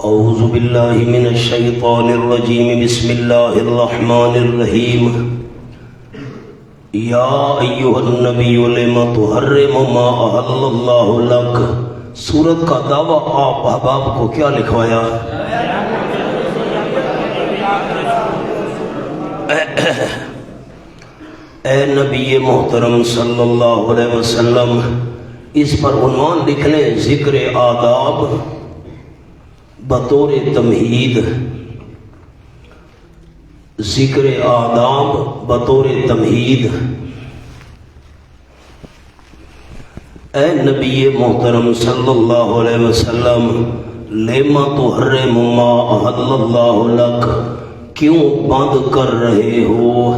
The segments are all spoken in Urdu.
اعوذ باللہ من الشیطان الرجیم بسم اللہ الرحمن الرحیم یا ایھا النبی لم تحرم ما احل اللہ لک. سورت کا دعویٰ آپ احباب کو کیا لکھوایا؟ اے نبی محترم صلی اللہ علیہ وسلم، اس پر عنوان لکھ لیں ذکر آداب بطور تمہید. ذکر آداب بطور تمہید. اے نبی محترم صلی اللہ علیہ وسلم، لما تحرم ما احل اللہ لک، کیوں بند کر رہے ہو،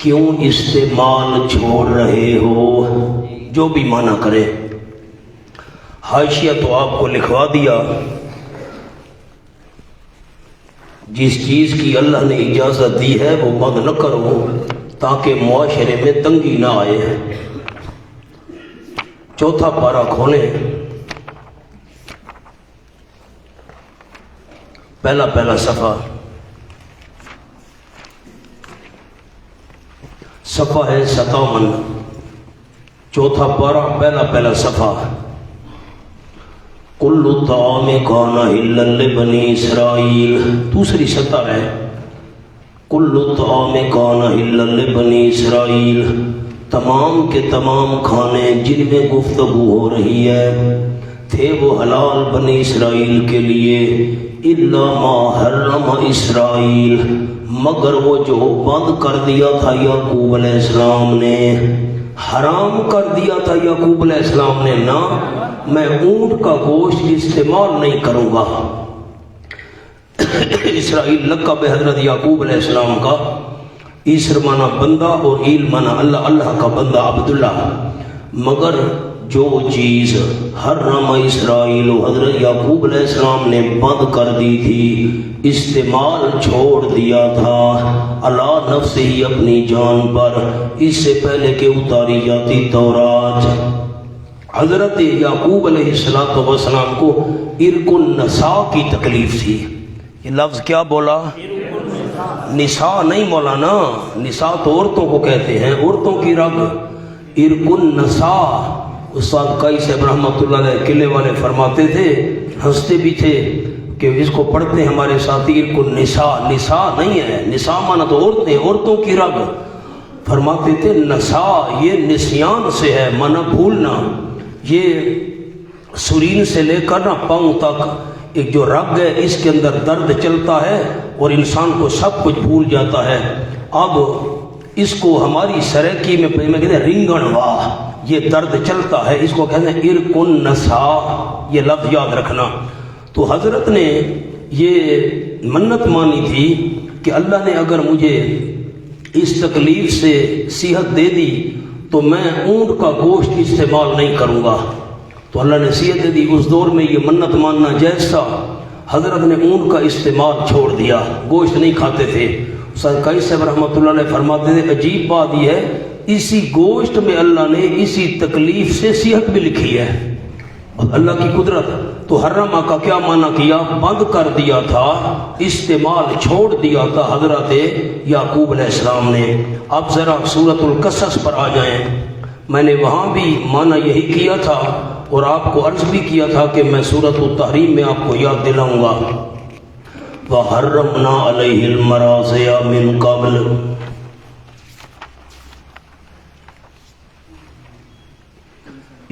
کیوں استعمال چھوڑ رہے ہو؟ جو بھی معنی کرے. حاشیہ تو آپ کو لکھوا دیا. جس چیز کی اللہ نے اجازت دی ہے وہ بند نہ کرو تاکہ معاشرے میں تنگی نہ آئے. چوتھا پارہ کھولیں، پہلا صفحہ، صفحہ ہے 57، چوتھا پارہ، پہلا صفحہ. کل طعام کان حلا لبنی اسرائیل، دوسری سطح ہے. کل طعام کان حلا لبنی اسرائیل، تمام کے تمام کھانے جن میں گفتگو ہو رہی ہے تھے وہ حلال بنی اسرائیل کے لیے. الا ما حرم اسرائیل، مگر وہ جو بند کر دیا تھا یعقوب علیہ السلام نے، حرام کر دیا تھا یعقوب علیہ السلام نے. نہ، میں اونٹ کا گوشت استعمال نہیں کروں گا. اسرائیل لقب حضرت یعقوب علیہ السلام کا. اسر مانا بندہ اور ایل مانا اللہ، اللہ کا بندہ عبداللہ. مگر جو چیز حرم اسرائیل، حضرت یعقوب علیہ السلام نے بند کر دی تھی، استعمال چھوڑ دیا تھا، اللہ نفس ہی، اپنی جان پر، اس سے پہلے کہ اتاری جاتی تورات. حضرت یعقوب علیہ السلام کو ارک النساء کی تکلیف تھی. یہ لفظ کیا بولا؟ نساء نہیں مولانا، نساء تو عورتوں کو کہتے ہیں، عورتوں کی رگ. ارک النساء، استاد قائی صاحب رحمۃ اللہ علیہ قلعے والے فرماتے تھے، ہنستے بھی تھے کہ اس کو پڑھتے ہیں ہمارے ساتھی. ارک النساء، نساء نہیں ہے، نساء مانا تو عورتیں، عورتوں کی رگ. فرماتے تھے نساء یہ نسیان سے ہے، مانا بھولنا. یہ سرین سے لے کر نہ پاؤں تک ایک جو رگ ہے، اس کے اندر درد چلتا ہے اور انسان کو سب کچھ بھول جاتا ہے. اب اس کو ہماری سرائکی میں کہتے ہیں رنگن واہ، یہ درد چلتا ہے، اس کو کہتے ہیں ارک النساء. یہ لفظ یاد رکھنا. تو حضرت نے یہ منت مانی تھی کہ اللہ نے اگر مجھے اس تکلیف سے صحت دے دی تو میں اونٹ کا گوشت استعمال نہیں کروں گا. تو اللہ نے صحت دے دی. اس دور میں یہ منت ماننا جائز تھا. حضرت نے اونٹ کا استعمال چھوڑ دیا، گوشت نہیں کھاتے تھے. قائی صاحب رحمۃ اللہ علیہ فرماتے تھے عجیب بات یہ ہے، اسی گوشت میں اللہ نے اسی تکلیف سے صحت بھی لکھی ہے. اللہ کی قدرت. تو حرمہ کا کیا معنی کیا؟ بند کر دیا تھا، استعمال چھوڑ دیا تھا حضرت یعقوب علیہ السلام نے. اب ذرا سورۃ القصص پر آ جائیں. میں نے وہاں بھی معنی یہی کیا تھا اور آپ کو عرض بھی کیا تھا کہ میں سورۃ التحریم میں آپ کو یاد دلاؤں گا. وَحَرَّمْنَا عَلَيْهِ الْمَرَاضِعَ مِنْ قَبْلِ.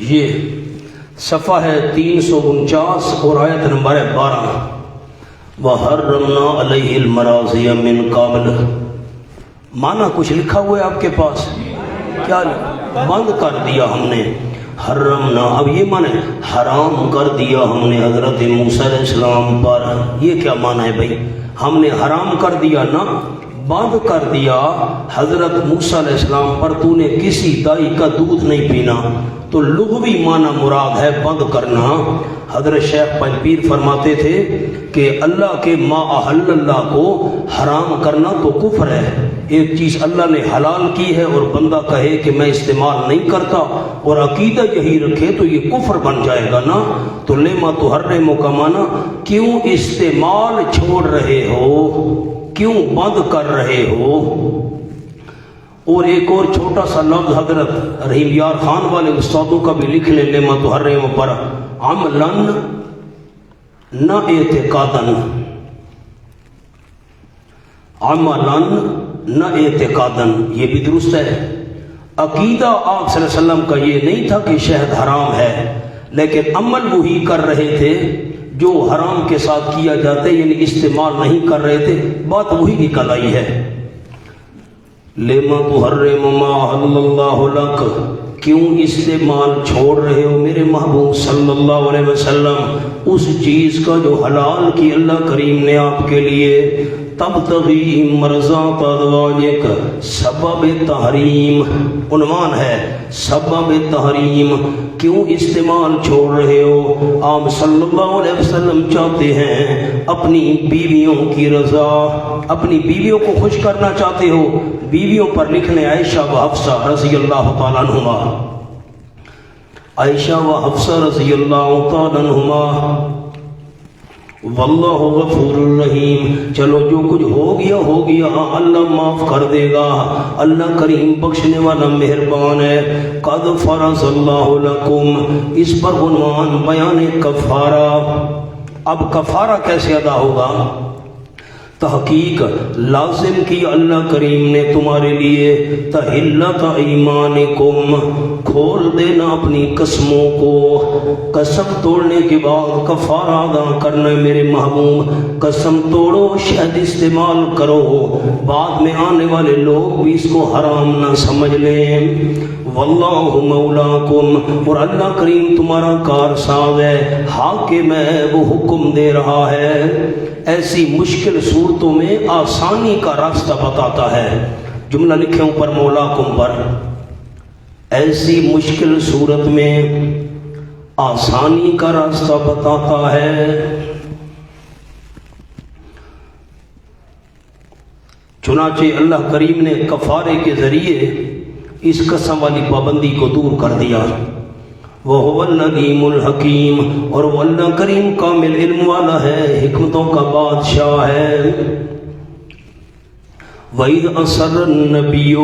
یہ صفحہ ہے 349 اور آیت نمبر 12. وَحَرَّمْنَا عَلَيْهِ الْمَرَاضِعَ مِنْ قَبْلِ. معنی کچھ لکھا ہوا ہے آپ کے پاس؟ کیا؟ بند کر دیا ہم نے. حرمنا، اب یہ معنی حرام کر دیا ہم نے حضرت موسیٰ علیہ السلام پر. یہ کیا معنی ہے بھائی؟ ہم نے حرام کر دیا نا، بند کر دیا حضرت موسیٰ علیہ السلام پر، تو نے کسی دائی کا دودھ نہیں پینا. تو لغوی معنی مراد ہے بند کرنا. حضرت شیخ پنج پیر فرماتے تھے کہ اللہ کے ما احل اللہ کو حرام کرنا تو کفر ہے. ایک چیز اللہ نے حلال کی ہے اور بندہ کہے کہ میں استعمال نہیں کرتا اور عقیدہ یہی رکھے تو یہ کفر بن جائے گا نا. تو لما تحرم کا معنی کیوں استعمال چھوڑ رہے ہو, کیوں بند کر رہے ہو. اور ایک اور چھوٹا سا لفظ حضرت رحیم یار خان والے استادوں کا بھی لکھ لیں لما تحرم پر, عملاً نہ اعتقاداً, عملاً نہ اعتقاداً, یہ بھی درست ہے. عقیدہ آپ صلی اللہ علیہ وسلم کا یہ نہیں تھا کہ شہد حرام ہے, لیکن عمل وہی کر رہے تھے جو حرام کے ساتھ کیا جاتے, یعنی استعمال نہیں کر رہے تھے. بات وہی نکل آئی ہے. لما تحرم ما احل اللہ لک, کیوں استعمال چھوڑ رہے ہو میرے محبوب صلی اللہ علیہ وسلم اس چیز کا جو حلال کی اللہ کریم نے آپ کے لیے. تبتغی مرضات ازواجک, سبب تحریم عنوان ہے, سبب تحریم. کیوں استعمال چھوڑ رہے ہو؟ آپ صلی اللہ علیہ وسلم چاہتے ہیں اپنی بیویوں کی رضا, اپنی بیویوں کو خوش کرنا چاہتے ہو. بیویوں پر لکھنے عائشہ و حفصہ رضی اللہ تعالیٰ عنہما, عائشہ و حفصہ رضی اللہ تعالیٰ عنہما. واللہ غفور الرحیم. چلو جو کچھ ہو گیا اللہ معاف کر دے گا, اللہ کریم بخشنے والا مہربان ہے. قد فرض اللہ لکم, اس پر عنوان بیان کفارہ. اب کفارہ کیسے ادا ہوگا؟ تحقیق لازم کی اللہ کریم نے تمہارے لیے تحلت ایمانکم, کھول دینا اپنی قسموں کو. قسم توڑنے کے بعد کفارہ ادا کرنا میرے محبوب. قسم توڑو, شہد استعمال کرو, بعد میں آنے والے لوگ بھی اس کو حرام نہ سمجھ لیں. واللہ مولاکم, اور اللہ کریم تمہارا کارساز ہے, حاکم ہے, وہ حکم دے رہا ہے. ایسی مشکل صورتوں میں آسانی کا راستہ بتاتا ہے. جملہ لکھیں اوپر مولاکم پر, ایسی مشکل صورت میں آسانی کا راستہ بتاتا ہے. چنانچہ اللہ کریم نے کفارے کے ذریعے اس قسم والی پابندی کو دور کر دیا. وَهُوَ الْعَلِيمُ الْحَكِيمُ, اور وہ اللہ کریم کامل علم والا ہے, حکمتوں کا بادشاہ ہے. وَإِذْ أَسَرَّ النَّبِيُّ,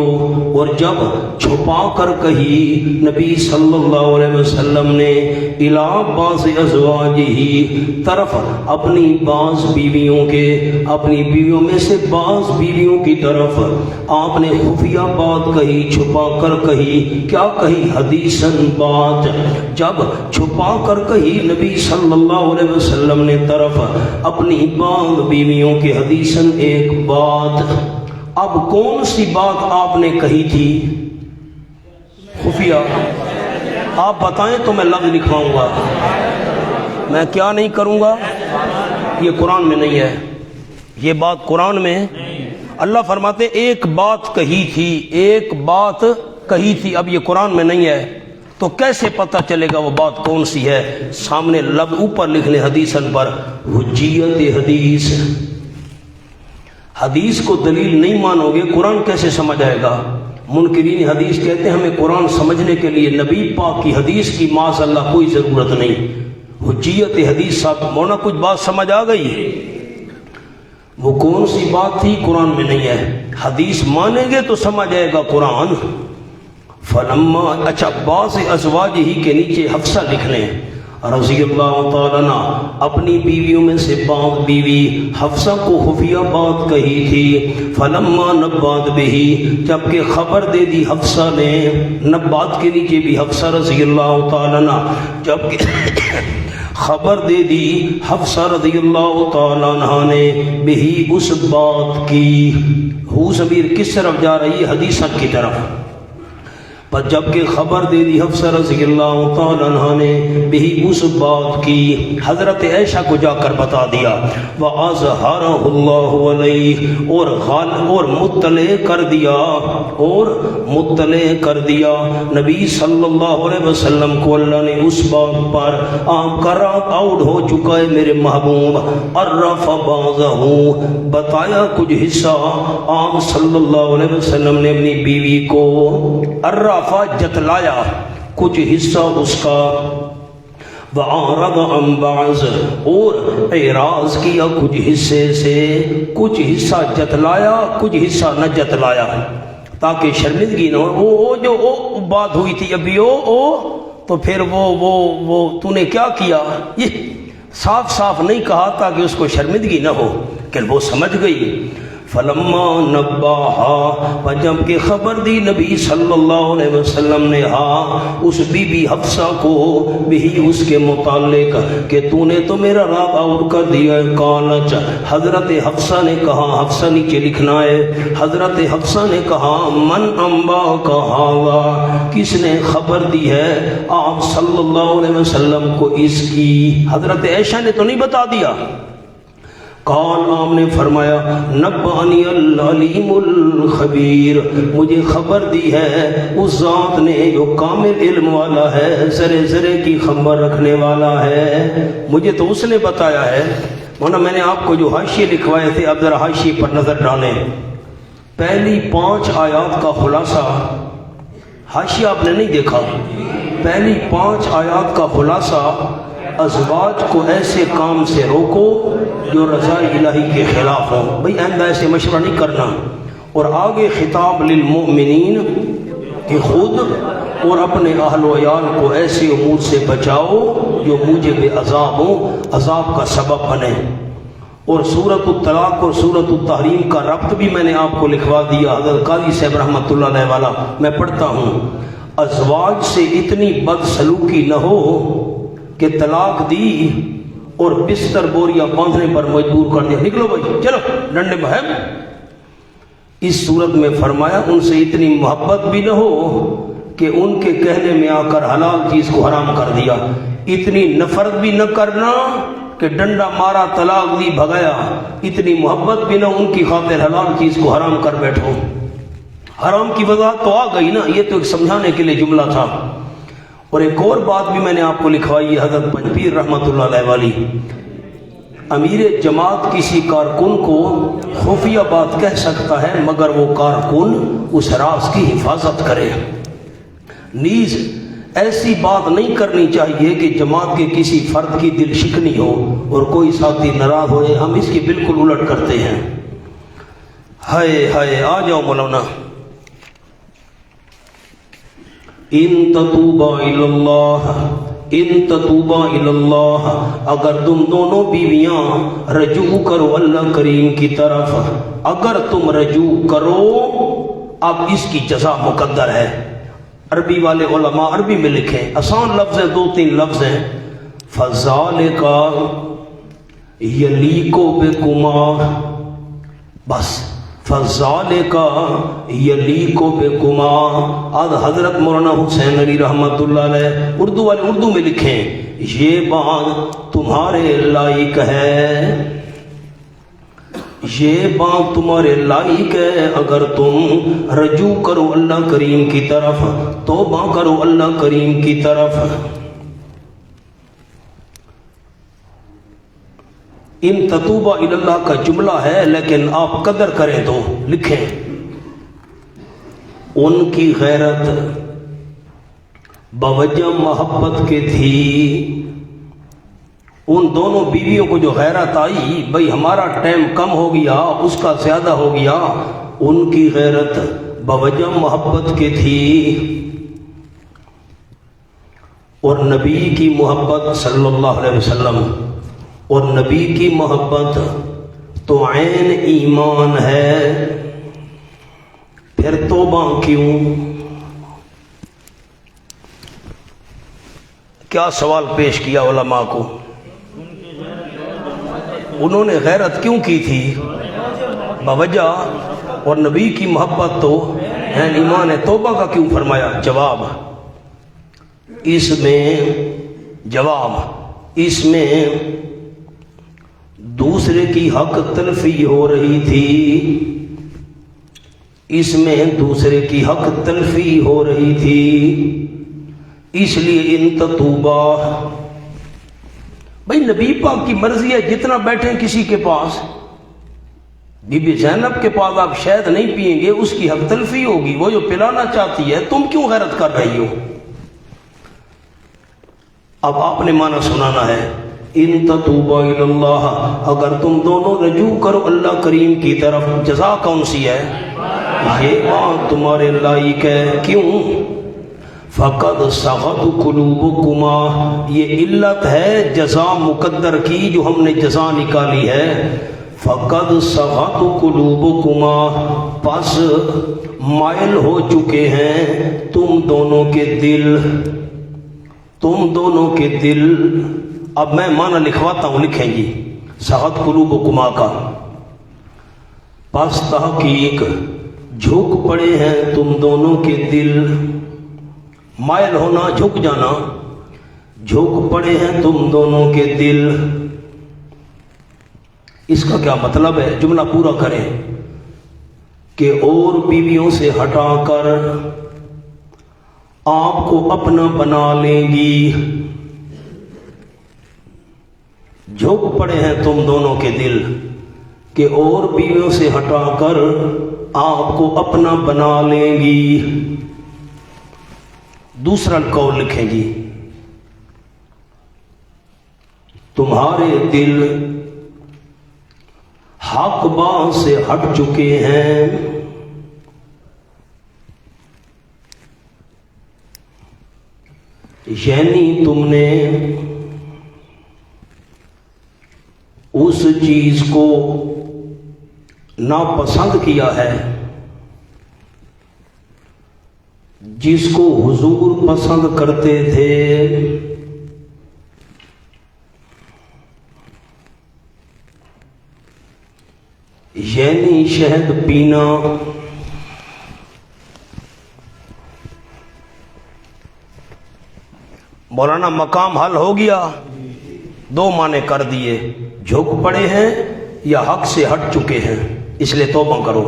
اور جب چھپا کر کہی نبی صلی اللہ علیہ وسلم نے إِلَىٰ بَعْضِ أَزْوَاجِهِ, طرف اپنی بعض بیویوں کے, اپنی بیویوں میں سے بعض بیویوں کی طرف آپ نے خفیہ بات کہی, چھپا کر کہی. کیا کہی؟ حدیثاً بات. جب چھپا کر کہی نبی صلی اللہ علیہ وسلم نے طرف اپنی بعض بیویوں کے حدیثاً ایک بات. اب کون سی بات آپ نے کہی تھی خفیہ؟ آپ بتائیں تو میں لفظ لکھواؤں گا. میں کیا نہیں کروں گا؟ یہ قرآن میں نہیں ہے, یہ بات قرآن میں. اللہ فرماتے ایک بات کہی تھی, ایک بات کہی تھی. اب یہ قرآن میں نہیں ہے تو کیسے پتہ چلے گا وہ بات کون سی ہے؟ سامنے لفظ اوپر لکھ لیں حدیثاً پر, حجیت حدیث. حدیث کو دلیل نہیں مانو گے قرآن کیسے سمجھ آئے گا؟ منکرین حدیث کہتے ہیں ہمیں قرآن سمجھنے کے لیے نبی پاک کی حدیث کی معاذ اللہ کوئی ضرورت نہیں. حجیت حدیث صاحب مونا کچھ بات سمجھ آ گئی؟ وہ کون سی بات تھی قرآن میں نہیں ہے. حدیث مانیں گے تو سمجھ آئے گا قرآن. فلما, اچھا بعض ازواج ہی کے نیچے حفصہ لکھ لیں رضی اللہ تعالیٰ عنہ, اپنی بیویوں میں سے بعض بیوی حفصہ کو خفیہ بات کہی تھی. فلما نبات بہی, جبکہ خبر دے دی حفصہ نے, نبات کے نیچے بھی حفصہ رضی اللہ تعالیٰ عنہ, جبکہ خبر دے دی حفصہ رضی اللہ تعالیٰ عنہ نے بہی اس بات کی. ہو ضمیر کس طرف جا رہی ہے؟ حدیث کی طرف. پر جب کہ خبر دے دی حفصہ رضی اللہ تعالیٰ عنہ نے بھی اس بات کی حضرت عائشہ کو جا کر بتا دیا وَأَظْهَرَهُ اللَّهُ عَلَيْهِ اور مطلع کر دیا نبی صلی اللہ علیہ وسلم کو اللہ نے اس بات پر آپ کا رات آؤٹ ہو چکا ہے میرے محبوب عرف بعضہ بتایا کچھ حصہ آپ صلی اللہ علیہ وسلم نے اپنی بیوی کو عرف جتلایا کچھ حصہ اس کا وَأَعْرَضَ عَنْ بَعْضٍ اور اعراض کیا کچھ حصے سے کچھ حصہ جتلایا کچھ حصہ نہ جتلایا تاکہ شرمندگی نہ ہو وہ جو بات ہوئی تھی ابھی تو پھر وہ تو نے کیا کیا یہ صاف صاف نہیں کہا تاکہ اس کو شرمندگی نہ ہو کہ وہ سمجھ گئی فلما نباہا جب کہ خبر دی نبی صلی اللہ علیہ وسلم نے اس بی بی حفصہ کو بھی اس کے متعلق کہ تو نے تو میرا رات آؤٹ کر دیا ہے قالت حضرت حفصہ نے کہا حفصہ نیچے لکھنا ہے حضرت حفصہ نے کہا من انبا کہا کس نے خبر دی ہے آپ صلی اللہ علیہ وسلم کو اس کی حضرت عائشہ نے تو نہیں بتا دیا قال آپ نے فرمایا نبانی العلیم الخبیر مجھے خبر دی ہے اس ذات نے جو کامل علم والا ہے ذرے ذرے کی خبر رکھنے والا ہے مجھے تو اس نے بتایا ہے مولانا میں نے آپ کو جو حاشیے لکھوائے تھے اب ذرا حاشیے پر نظر ڈالیں پہلی 5 آیات کا خلاصہ حاشیہ آپ نے نہیں دیکھا پہلی 5 آیات کا خلاصہ ازواج کو ایسے کام سے روکو جو رضا الہی کے خلاف ہو بھئی آئندہ ایسے مشورہ نہیں کرنا اور آگے خطاب للمؤمنین کہ خود اور اپنے اہل و عیال کو ایسے امور سے بچاؤ جو موجب عذاب ہو عذاب کا سبب بنے اور سورۃ الطلاق اور سورۃ التحریم کا ربط بھی میں نے آپ کو لکھوا دیا حضرت قاضی صاحب رحمۃ اللہ علیہ والا میں پڑھتا ہوں ازواج سے اتنی بدسلوکی نہ ہو کہ طلاق دی اور بستر بوریا باندھنے پر مجبور کر دیا نکلو بھائی چلو ڈنڈے بہم اس صورت میں فرمایا ان سے اتنی محبت بھی نہ ہو کہ ان کے کہنے میں آ کر حلال چیز کو حرام کر دیا اتنی نفرت بھی نہ کرنا کہ ڈنڈا مارا طلاق دی بھگایا اتنی محبت بھی نہ ان کی خاطر حلال چیز کو حرام کر بیٹھو حرام کی وضاحت تو آ گئی نا یہ تو ایک سمجھانے کے لیے جملہ تھا اور ایک اور بات بھی میں نے آپ کو لکھوائی ہے حضرت پنجپیر رحمۃ اللہ علیہ والی امیر جماعت کسی کارکن کو خفیہ بات کہہ سکتا ہے مگر وہ کارکن اس راز کی حفاظت کرے نیز ایسی بات نہیں کرنی چاہیے کہ جماعت کے کسی فرد کی دل شکنی ہو اور کوئی ساتھی ناراض ہو جائے ہم اس کی بالکل الٹ کرتے ہیں ہائے ہائے آ جاؤ مولانا ان تتوبا الی اللہ اگر تم دونوں بیویاں رجوع کرو اللہ کریم کی طرف اگر تم رجوع کرو اب اس کی جزا مقدر ہے عربی والے علماء عربی میں لکھیں آسان لفظ ہیں 2-3 لفظ ہیں فذالک یلیق بکما بس فذالک یلیق بکما آج حضرت مولانا حسین علی رحمۃ اللہ علیہ اردو والے اردو میں لکھیں یہ بات تمہارے لائق ہے یہ بات تمہارے لائق ہے اگر تم رجوع کرو اللہ کریم کی طرف توبہ کرو اللہ کریم کی طرف ان تتوبہ الی اللہ کا جملہ ہے لیکن آپ قدر کریں تو لکھیں ان کی غیرت بوجہ محبت کے تھی ان دونوں بیویوں کو جو غیرت آئی بھئی ہمارا ٹائم کم ہو گیا اس کا زیادہ ہو گیا ان کی غیرت بوجہ محبت کے تھی اور نبی کی محبت صلی اللہ علیہ وسلم اور نبی کی محبت تو عین ایمان ہے پھر توبہ کیوں کیا سوال پیش کیا علماء کو انہوں نے غیرت کیوں کی تھی بوجہ اور نبی کی محبت تو ایمان ہے توبہ کا کیوں فرمایا؟ جواب اس میں دوسرے کی حق تلفی ہو رہی تھی، اس لیے ان تتوبا، بھائی نبی پاک کی مرضی ہے جتنا بیٹھیں کسی کے پاس، بی بی زینب کے پاس آپ شہد نہیں پئیں گے، اس کی حق تلفی ہوگی، وہ جو پلانا چاہتی ہے، تم کیوں غیرت کر رہی ہو؟ اب آپ نے معنی سنانا ہے، ان تتوبا الی اللہ، اگر تم دونوں رجوع کرو اللہ کریم کی طرف، جزا کون سی ہے؟ یہ بات تمہارے لائق ہے، کیوں؟ فقد صغت قلوبکما، یہ علت ہے جزا مقدر کی جو ہم نے جزا نکالی ہے، فقد صغت قلوبکما، پس مائل ہو چکے ہیں تم دونوں کے دل، اب میں معنی لکھواتا ہوں، لکھیں گی صغت قلوبکما کا، پس تحقیق جھک پڑے ہیں تم دونوں کے دل، مائل ہونا جھک جانا، جھک پڑے ہیں تم دونوں کے دل، اس کا کیا مطلب ہے؟ جملہ پورا کریں کہ اور بیویوں سے ہٹا کر آپ کو اپنا بنا لیں گی، جھک پڑے ہیں تم دونوں کے دل کہ اور بیویوں سے ہٹا کر آپ کو اپنا بنا لیں گی۔ دوسرا قول لکھیں گی، تمہارے دل حق بات سے ہٹ چکے ہیں، یعنی تم نے اس چیز کو ناپسند کیا ہے جس کو حضور پسند کرتے تھے، یعنی شہد پینا۔ مولانا مقام حل ہو گیا، دو معنی کر دیے، جھک پڑے ہیں یا حق سے ہٹ چکے ہیں، اس لیے توبہ کرو۔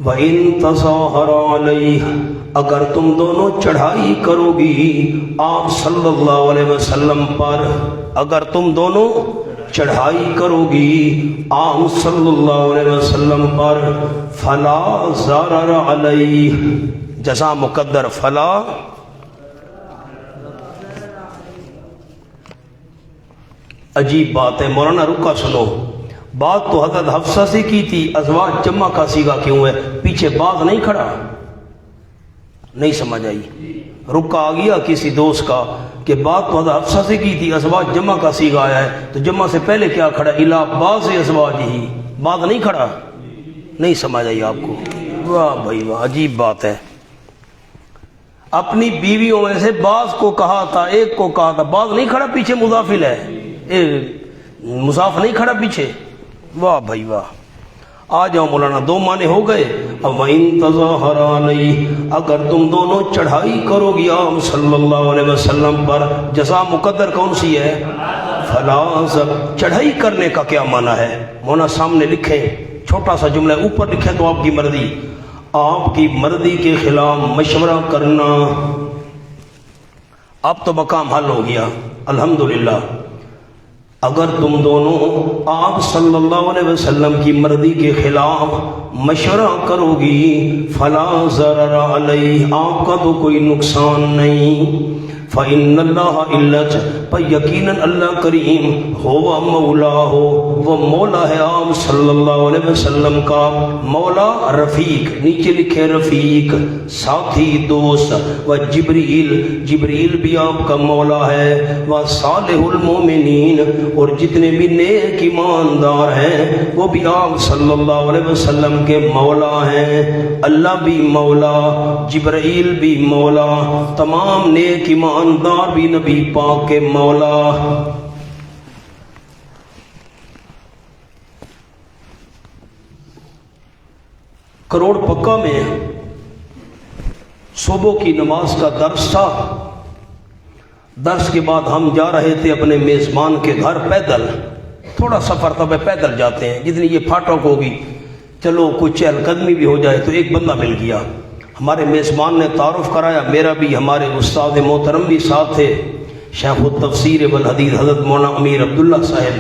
وَإِن تَظَاهَرَ عَلَيْهِ، اگر تم دونوں چڑھائی کرو گی آپ صلی اللہ علیہ وسلم پر، اگر تم دونوں چڑھائی کرو گی آپ صلی اللہ علیہ وسلم پر، فلا ضرر علیہ، جزا مقدر، فلا، عجیب بات ہے مولانا، رکا سنو، بات تو حضرت حفصہ سے کی تھی، ازواج جمع کا صیغہ کیوں ہے؟ پیچھے باز نہیں کھڑا؟ نہیں سمجھ آئی؟ رکا آ گیا کسی دوست کا کہ بات تو حضرت حفصہ سے کی تھی، ازواج جمع کا صیغہ آیا ہے، تو جمع سے پہلے کیا کھڑا؟ الا بعض ازواج ہی، باز نہیں کھڑا؟ نہیں سمجھ آئی آپ کو؟ واہ بھائی واہ، عجیب بات ہے، اپنی بیویوں میں سے بعض کو کہا تھا، ایک کو کہا تھا، بعض نہیں کھڑا، پیچھے مضافل ہے، مضاف نہیں کھڑا پیچھے، واہ بھائی واہ۔ آ جاؤ مولانا، دو معنی ہو گئے۔ اب وَإِن تَظَاهَرَ عَلَيْهِ، اگر تم دونوں چڑھائی کرو گی آپ صلی اللہ علیہ وسلم پر، جزا مقدر کون سی ہے؟ فلا، چڑھائی کرنے کا کیا معنی ہے؟ مولانا سامنے لکھیں، چھوٹا سا جملہ اوپر لکھیں تو آپ کی مرضی، آپ کی مرضی کے خلاف مشورہ کرنا۔ اب تو مقام حل ہو گیا الحمدللہ۔ اگر تم دونوں آپ صلی اللہ علیہ وسلم کی مرضی کے خلاف مشورہ کرو گی، فلا ضرر علیہ، آپ کا تو کوئی نقصان نہیں، فإن اللہ علت، پر یقیناً اللہ کریم ہوا مولا ہو، وہ مولا ہے آپ صلی اللہ علیہ وسلم کا، مولا رفیق، نیچے لکھے رفیق، ساتھی، دوست، و جبریل، جبریل بھی آپ کا مولا ہے، و صالح المومنین، اور جتنے بھی نیک ایماندار ہیں وہ بھی آپ صلی اللہ علیہ وسلم کے مولا ہیں، اللہ بھی مولا، جبریل بھی مولا، تمام نیک ایماندار بھی نبی پاک کے مولا۔ کروڑ پکا میں صبح کی نماز کا درس تھا، درس کے بعد ہم جا رہے تھے اپنے میزبان کے گھر پیدل، تھوڑا سفر تھا، پیدل جاتے ہیں، جتنی یہ پھاٹک ہوگی چلو کچھ چہل قدمی بھی ہو جائے، تو ایک بندہ مل گیا، ہمارے میزبان نے تعارف کرایا، میرا بھی، ہمارے استاد محترم بھی ساتھ تھے، شیخ التفسیر والحدیث حضرت مولانا امیر عبداللہ صاحب،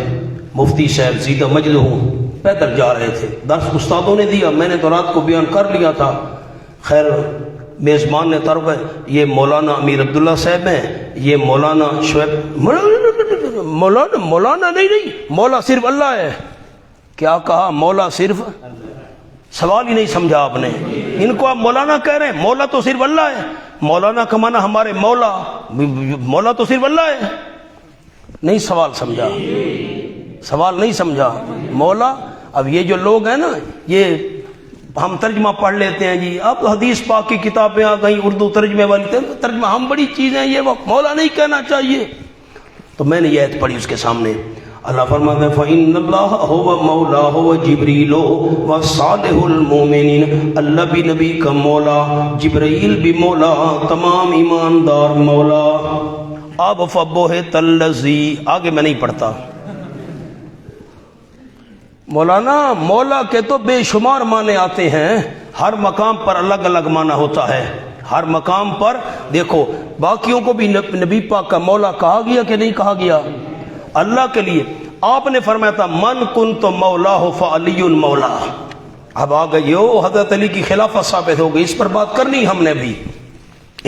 مفتی صاحب زیدہ مجد ہوں، پیدل جا رہے تھے، درس استادوں نے دیا، میں نے تو رات کو بیان کر لیا تھا، خیر میزبان نے تعارف کرایا، یہ مولانا امیر عبداللہ صاحب ہیں، یہ مولانا شعیب، مولانا نہیں، مولا صرف اللہ ہے۔ کیا کہا؟ مولا صرف، سوال ہی نہیں سمجھا آپ نے، ان کو آپ مولانا کہہ رہے ہیں، مولا تو صرف اللہ ہے، مولانا کا معنی ہمارے مولا، مولا تو صرف اللہ ہے، نہیں سوال سمجھا، سوال نہیں سمجھا، مولا۔ اب یہ جو لوگ ہیں نا، یہ ہم ترجمہ پڑھ لیتے ہیں جی، اب حدیث پاک کی کتابیں آ گئیں اردو ترجمے والی، ترجمہ ہم بڑی چیزیں، یہ وہ مولا نہیں کہنا چاہیے۔ تو میں نے یہ آیت پڑھی اس کے سامنے، اللہ فرماتا ہے فَإِنَّ اللَّهَ هُوَ مَوْلَاهُ وَجِبْرِيلُ وَصَالِحُ الْمُؤْمِنِينَ، اللہ بھی نبی کا مولا، جبرائیل بھی مولا، تمام ایماندار مولا۔ اب فَبُہِتَ الَّذِي، آگے میں نہیں پڑھتا، مولانا مولا کے تو بے شمار معنی آتے ہیں، ہر مقام پر الگ الگ معنی ہوتا ہے، ہر مقام پر دیکھو، باقیوں کو بھی نبی پاک کا مولا کہا گیا کہ نہیں کہا گیا؟ اللہ کے لیے آپ نے فرمایا تھا من کنت مولا فعلی مولا، اب آ گئی ہو حضرت علی کی خلافت ثابت ہو گئی، اس پر بات کرنی ہم نے بھی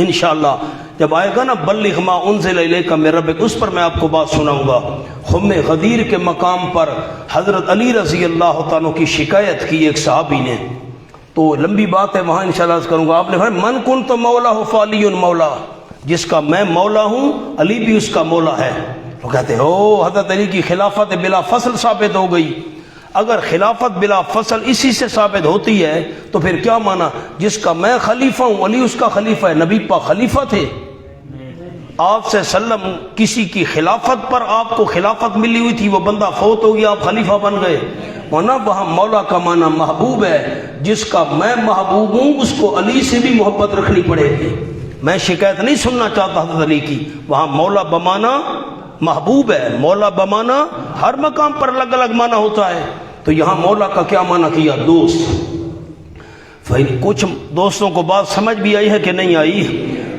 انشاءاللہ، جب آئے گا نا بلغ ما انزل الیک من ربک، اس پر میں آپ کو بات سناؤں گا۔ خم غدیر کے مقام پر حضرت علی رضی اللہ تعالیٰ کی شکایت کی ایک صحابی نے، تو لمبی بات ہے، وہاں انشاءاللہ کروں گا۔ آپ نے فرمایا من کنت مولا فعلی مولا، جس کا میں مولا ہوں علی بھی اس کا مولا ہے۔ وہ کہتے ہیں او حضرت علی کی خلافت بلا فصل ثابت ہو گئی، اگر خلافت بلا فصل اسی سے ثابت ہوتی ہے تو پھر کیا مانا، جس کا میں خلیفہ ہوں علی اس کا خلیفہ ہے، نبی پاک خلیفہ تھے آپ سے سلم، کسی کی خلافت پر آپ کو خلافت ملی ہوئی تھی، وہ بندہ فوت ہو گیا، آپ خلیفہ بن گئے، ورنہ وہاں مولا کا معنی محبوب ہے، جس کا میں محبوب ہوں اس کو علی سے بھی محبت رکھنی پڑے گی۔ میں شکایت نہیں سننا چاہتا حضرت علی کی، وہاں مولا بمانا محبوب ہے، مولا بمانا ہر مقام پر الگ الگ معنی ہوتا ہے، تو یہاں مولا کا کیا معنی کیا؟ دوست۔ کچھ دوستوں کو بات سمجھ بھی آئی ہے کہ نہیں آئی؟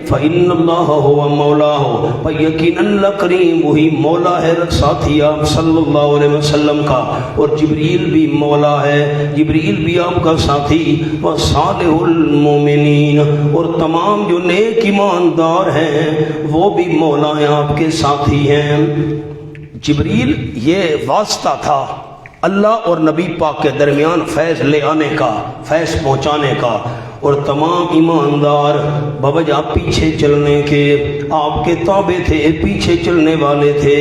فَإِنَّ اللَّهَ هُوَ مَوْلَاهُ، پر یقیناً اللہ کریم وہی مولا ہے ساتھی آپ صلی اللہ علیہ وسلم کا، اور جبریل بھی مولا ہے، جبریل بھی آپ کا ساتھی، وَصَالِحُ الْمُؤْمِنِينَ، اور تمام جو نیک ایماندار ہیں وہ بھی مولا ہیں، آپ کے ساتھی ہیں۔ جبریل یہ واسطہ تھا اللہ اور نبی پاک کے درمیان فیض لے آنے کا، فیض پہنچانے کا، اور تمام ایماندار بوجہ پیچھے چلنے کے، آپ کے تابع تھے، پیچھے چلنے والے تھے،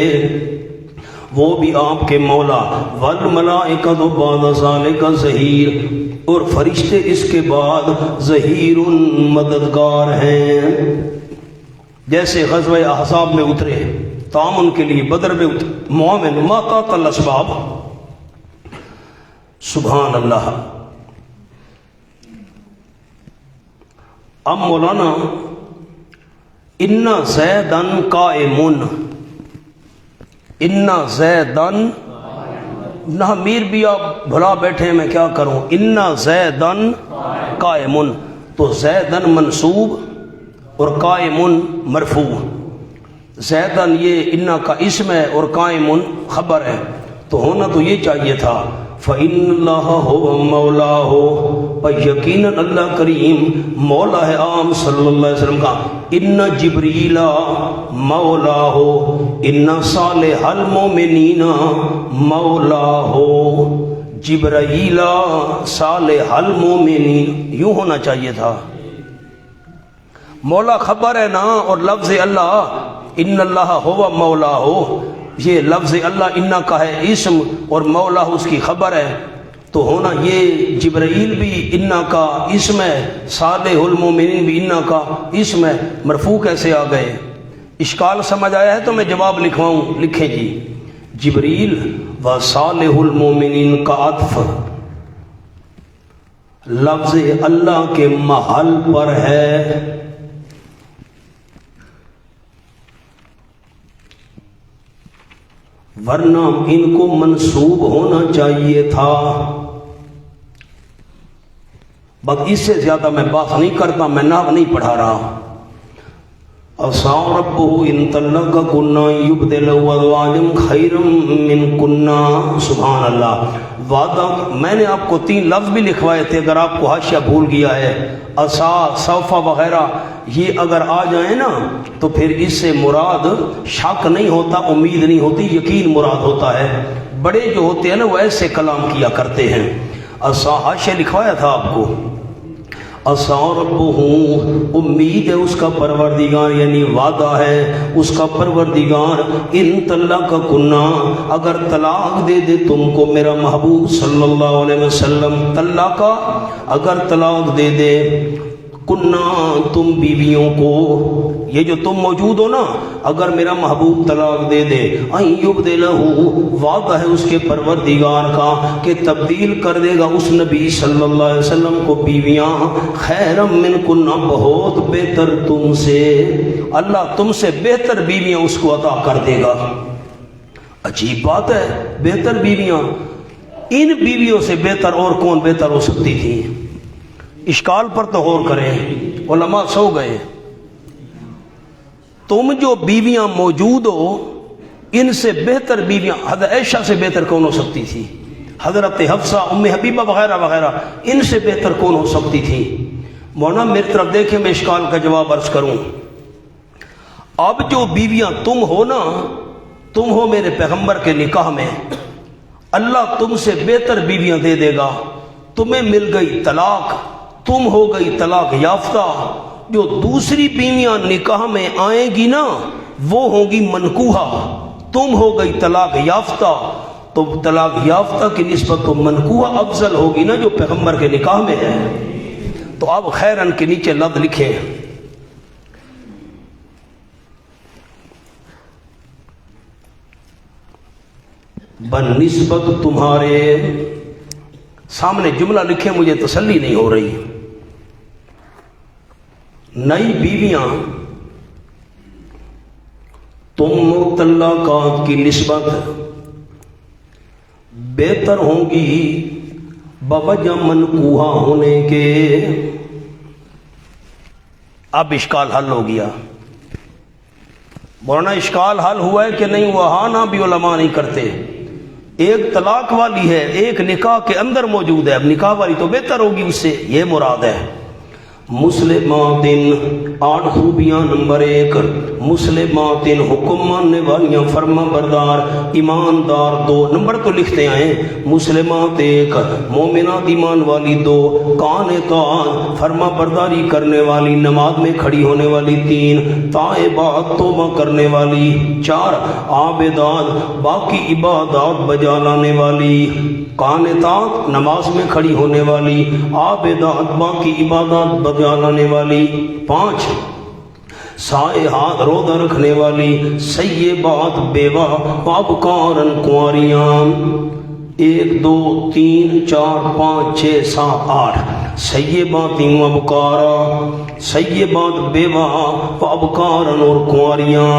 وہ بھی آپ کے مولا۔ والملائکۃ بعد ذلک ظہیر، اور فرشتے اس کے بعد ظہیر مددگار ہیں، جیسے غزوہ احزاب میں اترے تعاون کے لیے، بدر میں اترے معاون، ما قاتل الاسباب، سبحان اللہ۔ اب مولانا ان زیدن قائمن، ان زیدن، نہ میر بھی آپ بھلا بیٹھے ہیں، میں کیا کروں، ان زیدن قائمن، تو زیدن منصوب اور قائمن مرفوع، زیدن یہ ان کا اسم ہے اور قائمن خبر ہے، تو ہونا تو یہ چاہیے تھا فَإِنَّ اللَّهَ هُوَ مَوْلَاهُ، پر یقیناً اللہ کریم مولا ہے عام صلی اللہ علیہ وسلم کا۔ ان جبریل مولاہ، ان صالح المؤمنین مولاہ، جبرائیل صالح المؤمنین، یوں ہونا چاہیے تھا، مولا خبر ہے نا، اور لفظ اللہ ان اللہ ہوا مولاہ، یہ لفظ اللہ انا کا ہے اسم اور مولا اس کی خبر ہے، تو ہونا یہ جبرائیل بھی انا کا اسم ہے، صالح المومنین بھی انا کا اسم ہے، مرفوع کیسے آ گئے؟ اشکال سمجھ آیا ہے تو میں جواب لکھواؤں، لکھیں جی، جبریل و صالح المومنین کا عطف، لفظ اللہ کے محل پر ہے، ورنہ ان کو منسوب ہونا چاہیے تھا۔ بس اس سے زیادہ میں بات نہیں کرتا، میں نحو نہیں پڑھا رہا۔ عسى ربه ان طلقكن يبدله ازواجا خيرا منكن، سبحان اللہ۔ وعدہ میں نے آپ کو 3 لفظ بھی لکھوائے تھے، اگر آپ کو حاشیہ بھول گیا ہے، عسى، سوف وغیرہ، یہ اگر آ جائیں نا تو پھر اس سے مراد شک نہیں ہوتا، امید نہیں ہوتی، یقین مراد ہوتا ہے۔ بڑے جو ہوتے ہیں نا وہ ایسے کلام کیا کرتے ہیں۔ عسى حاشیہ لکھوایا تھا آپ کو۔ عسى ربہ، امید ہے اس کا پروردگار، یعنی وعدہ ہے اس کا پروردگار، ان طلقکن، اگر طلاق دے دے تم کو میرا محبوب صلی اللہ علیہ وسلم، طلاق، اگر طلاق دے دے، کنہ، تم بیویوں کو، یہ جو تم موجود ہو نا، اگر میرا محبوب طلاق دے دے، ان یبدلہ، وعدہ ہے اس کے پروردگار کا کہ تبدیل کر دے گا اس نبی صلی اللہ علیہ وسلم کو بیویاں، خیرا منکن، بہت بہتر تم سے، اللہ تم سے بہتر بیویاں اس کو عطا کر دے گا۔ عجیب بات ہے، بہتر بیویاں، ان بیویوں سے بہتر اور کون بہتر ہو سکتی تھی؟ اشکال پر تو غور کریں، علماء سو گئے۔ تم جو بیویاں موجود ہو ان سے بہتر بیویاں حضرت عائشہ سے بہتر کون ہو سکتی تھی؟ حضرت حفصہ، ام حبیبہ وغیرہ وغیرہ، ان سے بہتر کون ہو سکتی تھی؟ مولانا میری طرف دیکھیں، میں اشکال کا جواب عرض کروں۔ اب جو بیویاں تم ہو نا، تم ہو میرے پیغمبر کے نکاح میں، اللہ تم سے بہتر بیویاں دے دے گا، تمہیں مل گئی طلاق، تم ہو گئی طلاق یافتہ، جو دوسری بیویاں نکاح میں آئیں گی نا وہ ہوں گی منکوحہ، تم ہو گئی طلاق یافتہ، تو طلاق یافتہ کی نسبت تو منکوحہ افضل ہوگی نا جو پیغمبر کے نکاح میں ہے۔ تو اب خیرن کے نیچے لفظ لکھیں، بنسبت تمہارے، سامنے جملہ لکھیں، مجھے تسلی نہیں ہو رہی۔ نئی بیویاں تم مطلقات کی نسبت بہتر ہوں گی بوجہ منکوحہ ہونے کے۔ اب اشکال حل ہو گیا۔ مولانا اشکال حل ہوا ہے کہ نہیں ہوا؟ ہاں نہ بھی علماء نہیں کرتے۔ ایک طلاق والی ہے، ایک نکاح کے اندر موجود ہے، اب نکاح والی تو بہتر ہوگی اس سے، یہ مراد ہے۔ مسلمات، 8 خوبیاں، نمبر 1 مسلمات، حکم ماننے والیاں، فرما بردار، ایماندار، 2 نمبر تو لکھتے آئے، مسلمات 1، مومنات ایمان والی 2، قانتات فرما برداری کرنے والی، نماز میں کھڑی ہونے والی 3، تائبات توبہ کرنے والی 4، عابدات باقی عبادات بجا لانے والی، قانتات نماز میں کھڑی ہونے والی، عابدات باقی عبادات بجا لانے والی 5، سائحات روزہ رکھنے والی، سیبات بیوہ، وابکارن کنواریاں، 1 2 3 4 5 6 7 8، سیبات وابکارا، سیبات بیوہ وابکارن اور کنواریاں۔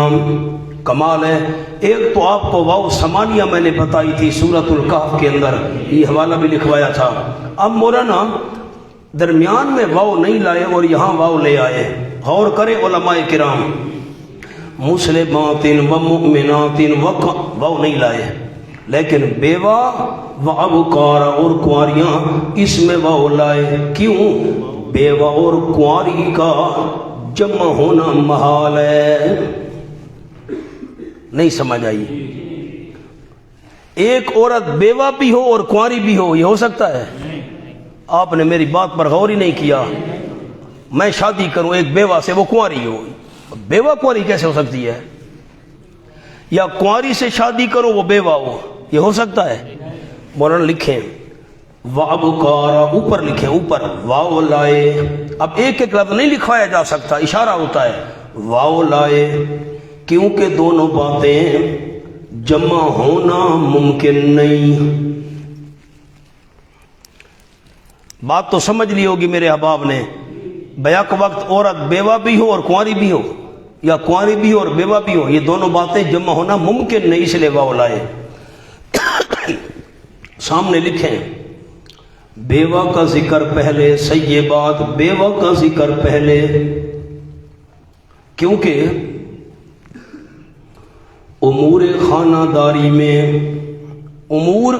کمال ہے۔ ایک تو آپ کو واو ثمانیہ میں نے بتائی تھی سورۃ الکہف کے اندر، یہ حوالہ بھی لکھوایا تھا۔ اب مولانا درمیان میں واو نہیں لائے اور یہاں واو لے آئے، غور کریں علماء کرام، مسلمات و مؤمنات واو نہیں لائے، لیکن بیوہ و ابکارا اور کنواریاں اس میں واو لائے۔ کیوں؟ بیوہ اور کنواری کا جمع ہونا محال ہے۔ نہیں سمجھ آئی؟ ایک عورت بیوہ بھی ہو اور کنواری بھی ہو، یہ ہو سکتا ہے؟ آپ نے میری بات پر غور ہی نہیں کیا۔ میں شادی کروں ایک بیوہ سے، وہ کنواری ہو، بیوہ کنواری کیسے ہو سکتی ہے؟ یا کنواری سے شادی کروں وہ بیوہ ہو، یہ ہو سکتا ہے؟ مولانا لکھیں وابکارا، اوپر لکھیں، اوپر واو لائے۔ اب ایک ایک لفظ نہیں لکھوایا جا سکتا، اشارہ ہوتا ہے، واو لائے کیونکہ دونوں باتیں جمع ہونا ممکن نہیں۔ بات تو سمجھ لی ہوگی میرے احباب نے، بیک وقت عورت بیوہ بھی ہو اور کنواری بھی ہو، یا کنواری بھی ہو اور بیوہ بھی ہو، یہ دونوں باتیں جمع ہونا ممکن نہیں، اس لیے واو لائے۔ سامنے لکھیں بیوہ کا ذکر پہلے، صحیح بات، بیوہ کا ذکر پہلے، کیونکہ امور خانہ داری میں، امور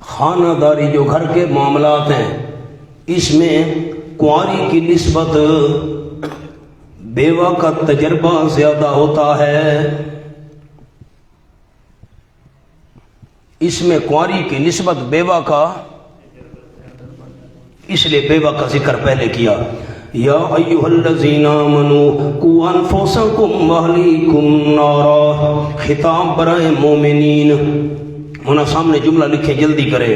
خانہ داری جو گھر کے معاملات ہیں، اس میں کنواری کی نسبت بیوہ کا تجربہ زیادہ ہوتا ہے، اس میں کنواری کی نسبت بیوہ کا، اس لیے بیوہ کا ذکر پہلے کیا۔ یا ایھا الذین آمنوا قوا انفسکم واہلیکم نارا، خطاب برائے مومنین۔ ہونا سامنے جملہ لکھیں، جلدی کریں،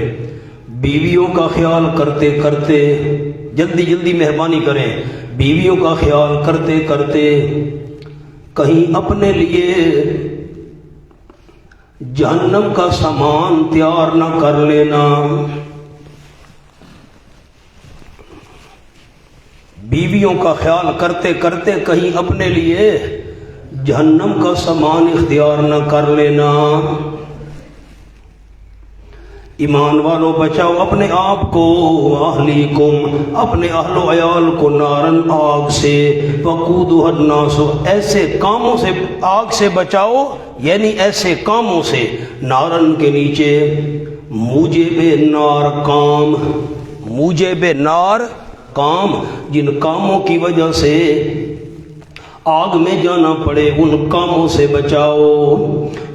بیویوں کا خیال کرتے کرتے، جلدی جلدی مہربانی کریں، بیویوں کا خیال کرتے کرتے کہیں اپنے لیے جہنم کا سامان تیار نہ کر لینا۔ بیویوں کا خیال کرتے کرتے کہیں اپنے لیے جہنم کا سامان اختیار نہ کر لینا۔ ایمان والو بچاؤ اپنے آپ کو، اہلیکم، اپنے اہل و عیال کو، نارن، آگ سے، وقودھا الناس، ایسے کاموں سے آگ سے بچاؤ، یعنی ایسے کاموں سے، نارن کے نیچے موجب نار کام، موجب نار کام، جن کاموں کی وجہ سے آگ میں جانا پڑے ان کاموں سے بچاؤ۔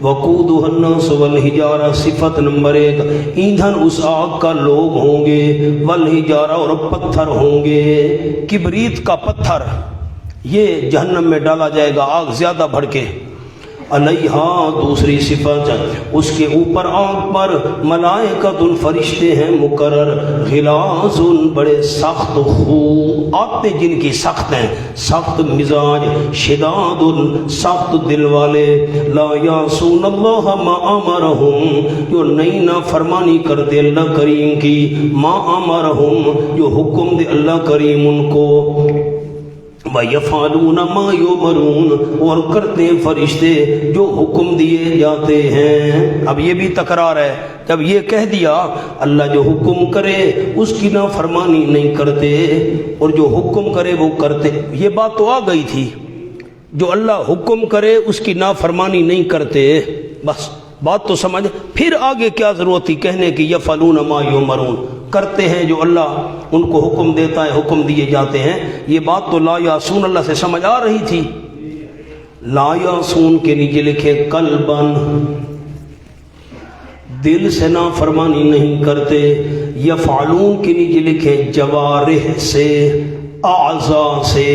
وقودھا الناس والحجارہ، صفت نمبر 1، ایندھن اس آگ کا لوگ ہوں گے، والحجارہ، اور پتھر ہوں گے، کبریت کا پتھر، یہ جہنم میں ڈالا جائے گا، آگ زیادہ بھڑکے۔ علیہا، دوسری صفت، اس کے اوپر آگ پر ملائکۃ، فرشتے ہیں مقرر، غلاظ، بڑے سخت خو، آتے جن کی سخت ہیں، سخت مزاج، شداد، سخت دل والے، لا یعصون اللہ ما امرہم، جو نئی نافرمانی کرتے اللہ کریم کی، ما امرہم، جو حکم دے اللہ کریم ان کو، وَيَفْعَلُونَ مَا يُؤْمَرُونَ، اور کرتے ہیں فرشتے جو حکم دیے جاتے ہیں۔ اب یہ بھی تکرار ہے، جب یہ کہہ دیا اللہ جو حکم کرے اس کی نافرمانی نہیں کرتے، اور جو حکم کرے وہ کرتے، یہ بات تو آ گئی تھی، جو اللہ حکم کرے اس کی نافرمانی نہیں کرتے، بس بات تو سمجھ۔ پھر آگے کیا ضرورت تھی کہنے کی، یفعلون ما یؤمرون، کرتے ہیں جو اللہ ان کو حکم دیتا ہے، حکم دیے جاتے ہیں، یہ بات تو لا یعصون اللہ سے سمجھ آ رہی تھی۔ لا یعصون کے نیچے لکھے قلباً، دل سے نافرمانی نہیں کرتے، یفعلون کے نیچے لکھے جوارح سے، اعضاء سے،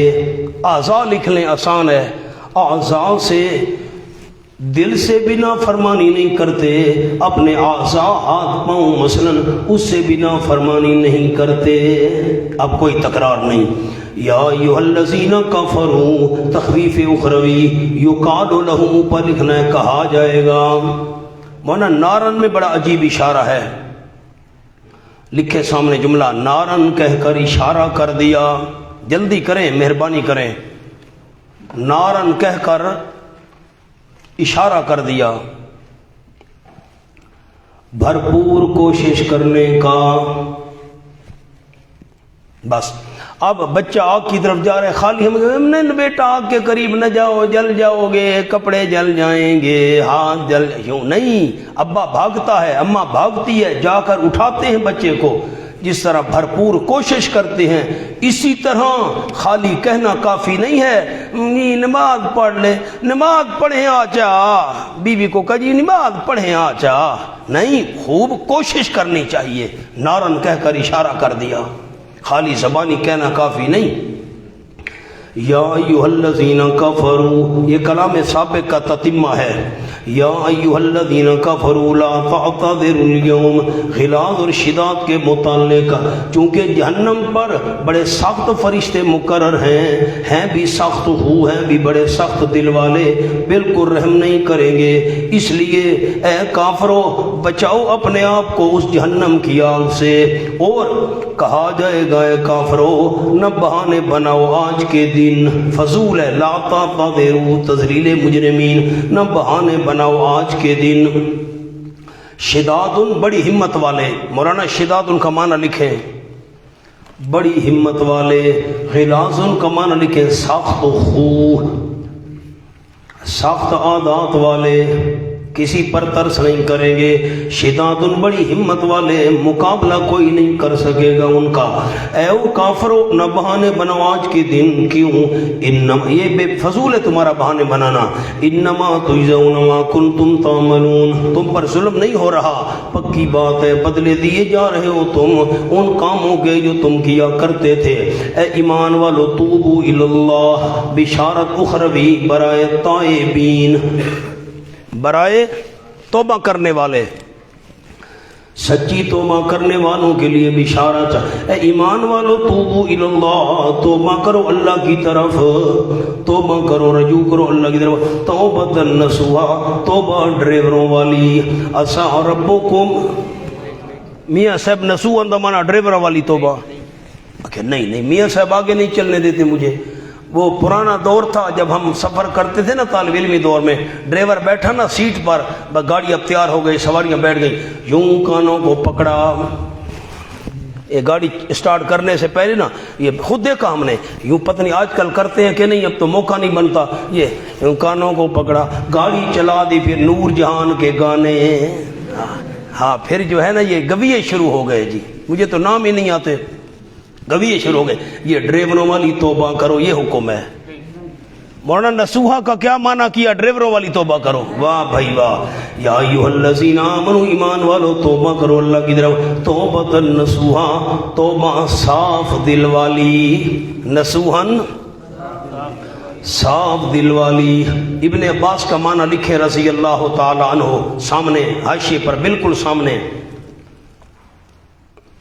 اعضاء لکھ لیں آسان ہے، اعضاء سے، دل سے بھی نافرمانی نہیں کرتے، اپنے اعضاء ہاتھ پاؤں مثلاً اس سے بھی نافرمانی نہیں کرتے۔ اب کوئی تکرار نہیں۔ یا ایھا الذین کفروا، تخفیف اخروی، یقال لہم، اوپر لکھنا ہے کہا جائے گا، مولانا نارن میں بڑا عجیب اشارہ ہے، لکھے سامنے جملہ، نارن کہہ کر اشارہ کر دیا، جلدی کریں مہربانی کریں، نارن کہہ کر اشارہ کر دیا، بھرپور کوشش کرنے کا۔ بس اب بچہ آگ کی طرف جا رہا ہے، خالی ہم نے بیٹا آگ کے قریب نہ جاؤ، جل جاؤ گے، کپڑے جل جائیں گے، ہاتھ جل، یوں نہیں، ابا بھاگتا ہے، اماں بھاگتی ہے، جا کر اٹھاتے ہیں بچے کو، جس طرح بھرپور کوشش کرتے ہیں، اسی طرح خالی کہنا کافی نہیں ہے، نماز پڑھ لے، نماز پڑھیں آچا، بیوی کو کہا جی نماز پڑھیں آچا، نہیں، خوب کوشش کرنی چاہیے۔ نارن کہہ کر اشارہ کر دیا، خالی زبانی کہنا کافی نہیں۔ یا ایھا الذین کفروا، یہ کلام سابق کا تتمہ ہے، یا ایھا الذین کفروا لا تعتذروا اليوم، غلاظ اور شداد کے متعلق، چونکہ جہنم پر بڑے سخت فرشتے مقرر ہیں بھی سخت ہو، ہیں بھی بڑے سخت دل والے، بالکل رحم نہیں کریں گے، اس لیے اے کافرو بچاؤ اپنے آپ کو اس جہنم کی آگ سے، اور کہا جائے گا اے کافرو نہ بہانے بناؤ آج کے دن، فضول ہے، لا تعتذروا تذلیل مجرمین، نہ بہانے بناؤ آج کے دن۔ شداد بڑی ہمت والے، مولانا شداد کا معنی لکھیں بڑی ہمت والے، غلاظ کا معنی لکھیں سخت خو، سخت عادات والے، کسی پر ترس نہیں کریں گے۔ شداد بڑی ہمت والے، مقابلہ کوئی نہیں کر سکے گا ان کا۔ اے او کافرو نہ بہانے بناؤ آج کے دن، کیوں؟ انما، یہ بے فضول ہے تمہارا بہانے بنانا، انما تجزون ما کنتم تعملون، تم پر ظلم نہیں ہو رہا، پکی بات ہے بدلے دیے جا رہے ہو تم ان کاموں کے جو تم کیا کرتے تھے۔ اے ایمان والو توبو الی اللہ، بشارت اخروی برائے تائبین، برائے توبہ کرنے والے، سچی توبہ کرنے والوں کے لیے بشارت۔ اے ایمان والو توبو الی اللہ، توبہ کرو اللہ کی طرف، توبہ کرو، رجوع کرو اللہ کی طرف، توبۃ نصوحا، توبہ ڈرائیوروں والی۔ عسیٰ ربکم، میاں صاحب نصوحا دا مانا ڈرائیور والی توبہ؟ نہیں میاں صاحب آگے نہیں چلنے دیتے مجھے۔ وہ پرانا دور تھا جب ہم سفر کرتے تھے نا طالب علمی دور میں، ڈرائیور بیٹھا نا سیٹ پر، گاڑی اب تیار ہو گئی، سواریاں بیٹھ گئی، یوں کانوں کو پکڑا، یہ گاڑی اسٹارٹ کرنے سے پہلے نا، یہ خود دیکھا ہم نے، یوں پتہ نہیں آج کل کرتے ہیں کہ نہیں، اب تو موقع نہیں بنتا، یہ یوں کانوں کو پکڑا، گاڑی چلا دی، پھر نور جہان کے گانے، ہاں پھر جو ہے نا یہ گویے شروع ہو گئے جی، مجھے تو نام ہی نہیں آتے، گویے شروع ہو گئے، یہ ڈرائیوروں والی توبہ کرو، یہ حکم ہے۔ مولانا نصوحا کا کیا معنی کیا؟ ڈرائیوروں والی توبہ کرو، واہ بھائی واہ۔ یا ایھا الذین آمنوا، ایمان والو توبہ کرو اللہ کی طرف، توبۃ نصوحا، توبہ صاف دل والی، نصوحاً صاف دل والی۔ ابن عباس کا معنی لکھے رضی اللہ تعالی عنہ، سامنے حاشیے پر بالکل سامنے،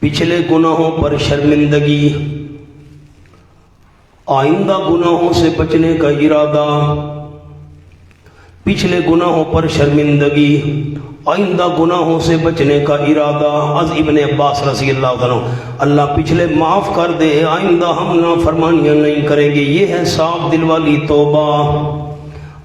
پچھلے گناہوں پر شرمندگی، آئندہ گناہوں سے بچنے کا ارادہ، پچھلے گناہوں پر شرمندگی، آئندہ گناہوں سے بچنے کا ارادہ۔ از ابن عباس رضی اللہ عنہ، اللہ پچھلے معاف کر دے، آئندہ ہم نافرمانیاں نہیں کریں گے، یہ ہے صاف دل والی توبہ۔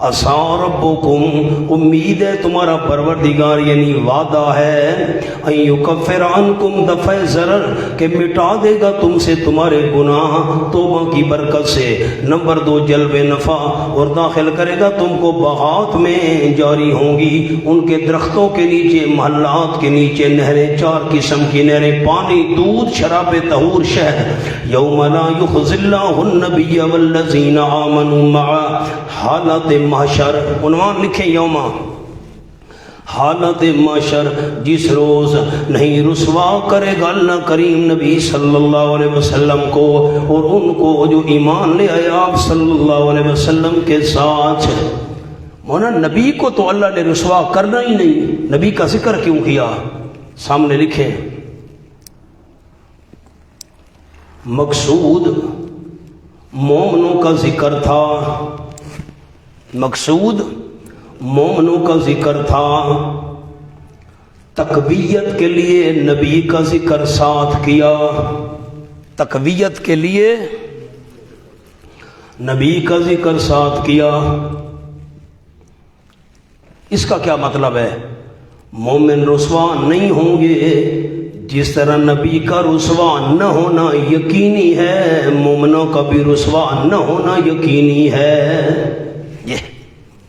عسیٰ ربکم، امید ہے تمہارا پروردگار یعنی وعدہ ہے، ان یکفر عنکم دفع ضرر، کہ مٹا دے گا تم سے تمہارے گناہ توبہ کی برکت سے۔ نمبر 2 جلب نفع، اور داخل کرے گا تم کو باغات میں، جاری ہوں گی ان کے درختوں کے نیچے، محلات کے نیچے نہریں، 4 قسم کی نہریں، پانی، دودھ، شراب طہور، شہد۔ یوم لا یخزی اللہ النبی والذین آمنوا معہ، حالت محشر، عنوان لکھیں یوم، حالت محشر، جس روز نہیں رسوا کرے گا اللہ کریم نبی صلی اللہ علیہ وسلم کو اور ان کو جو ایمان لے آئے آپ صلی اللہ علیہ وسلم کے ساتھ۔ مولانا نبی کو تو اللہ نے رسوا کرنا ہی نہیں، نبی کا ذکر کیوں کیا؟ سامنے لکھیں مقصود مومنوں کا ذکر تھا، مقصود مومنوں کا ذکر تھا، تقویت کے لیے نبی کا ذکر ساتھ کیا، تقویت کے لیے نبی کا ذکر ساتھ کیا۔ اس کا کیا مطلب ہے؟ مومن رسوا نہیں ہوں گے، جس طرح نبی کا رسوا نہ ہونا یقینی ہے، مومنوں کا بھی رسوا نہ ہونا یقینی ہے۔ یہ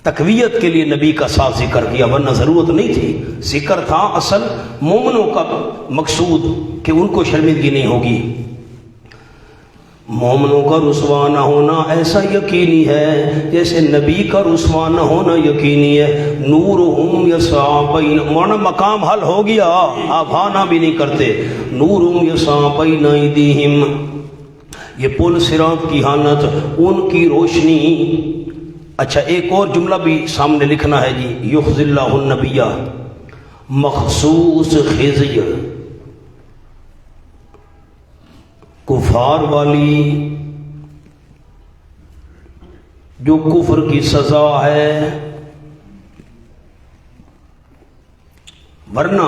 تقویت کے لیے نبی کا ساتھ ذکر کیا، ورنہ ضرورت نہیں تھی، ذکر تھا اصل مومنوں کا مقصود کہ ان کو شرمندگی نہیں ہوگی۔ مومنوں کا رسوا نہ ہونا ایسا یقینی ہے جیسے نبی کا رسوا نہ ہونا یقینی ہے۔ نورہم یسعی بین، مولانا مقام حل ہو گیا، آپ ہاں بھی نہیں کرتے۔ نورہم یسعی بین ایدیہم، یہ پل صراط کی حالت، ان کی روشنی۔ اچھا ایک اور جملہ بھی سامنے لکھنا ہے جی، یخزی اللہ النبی، مخصوص خزی کفار والی، جو کفر کی سزا ہے، ورنہ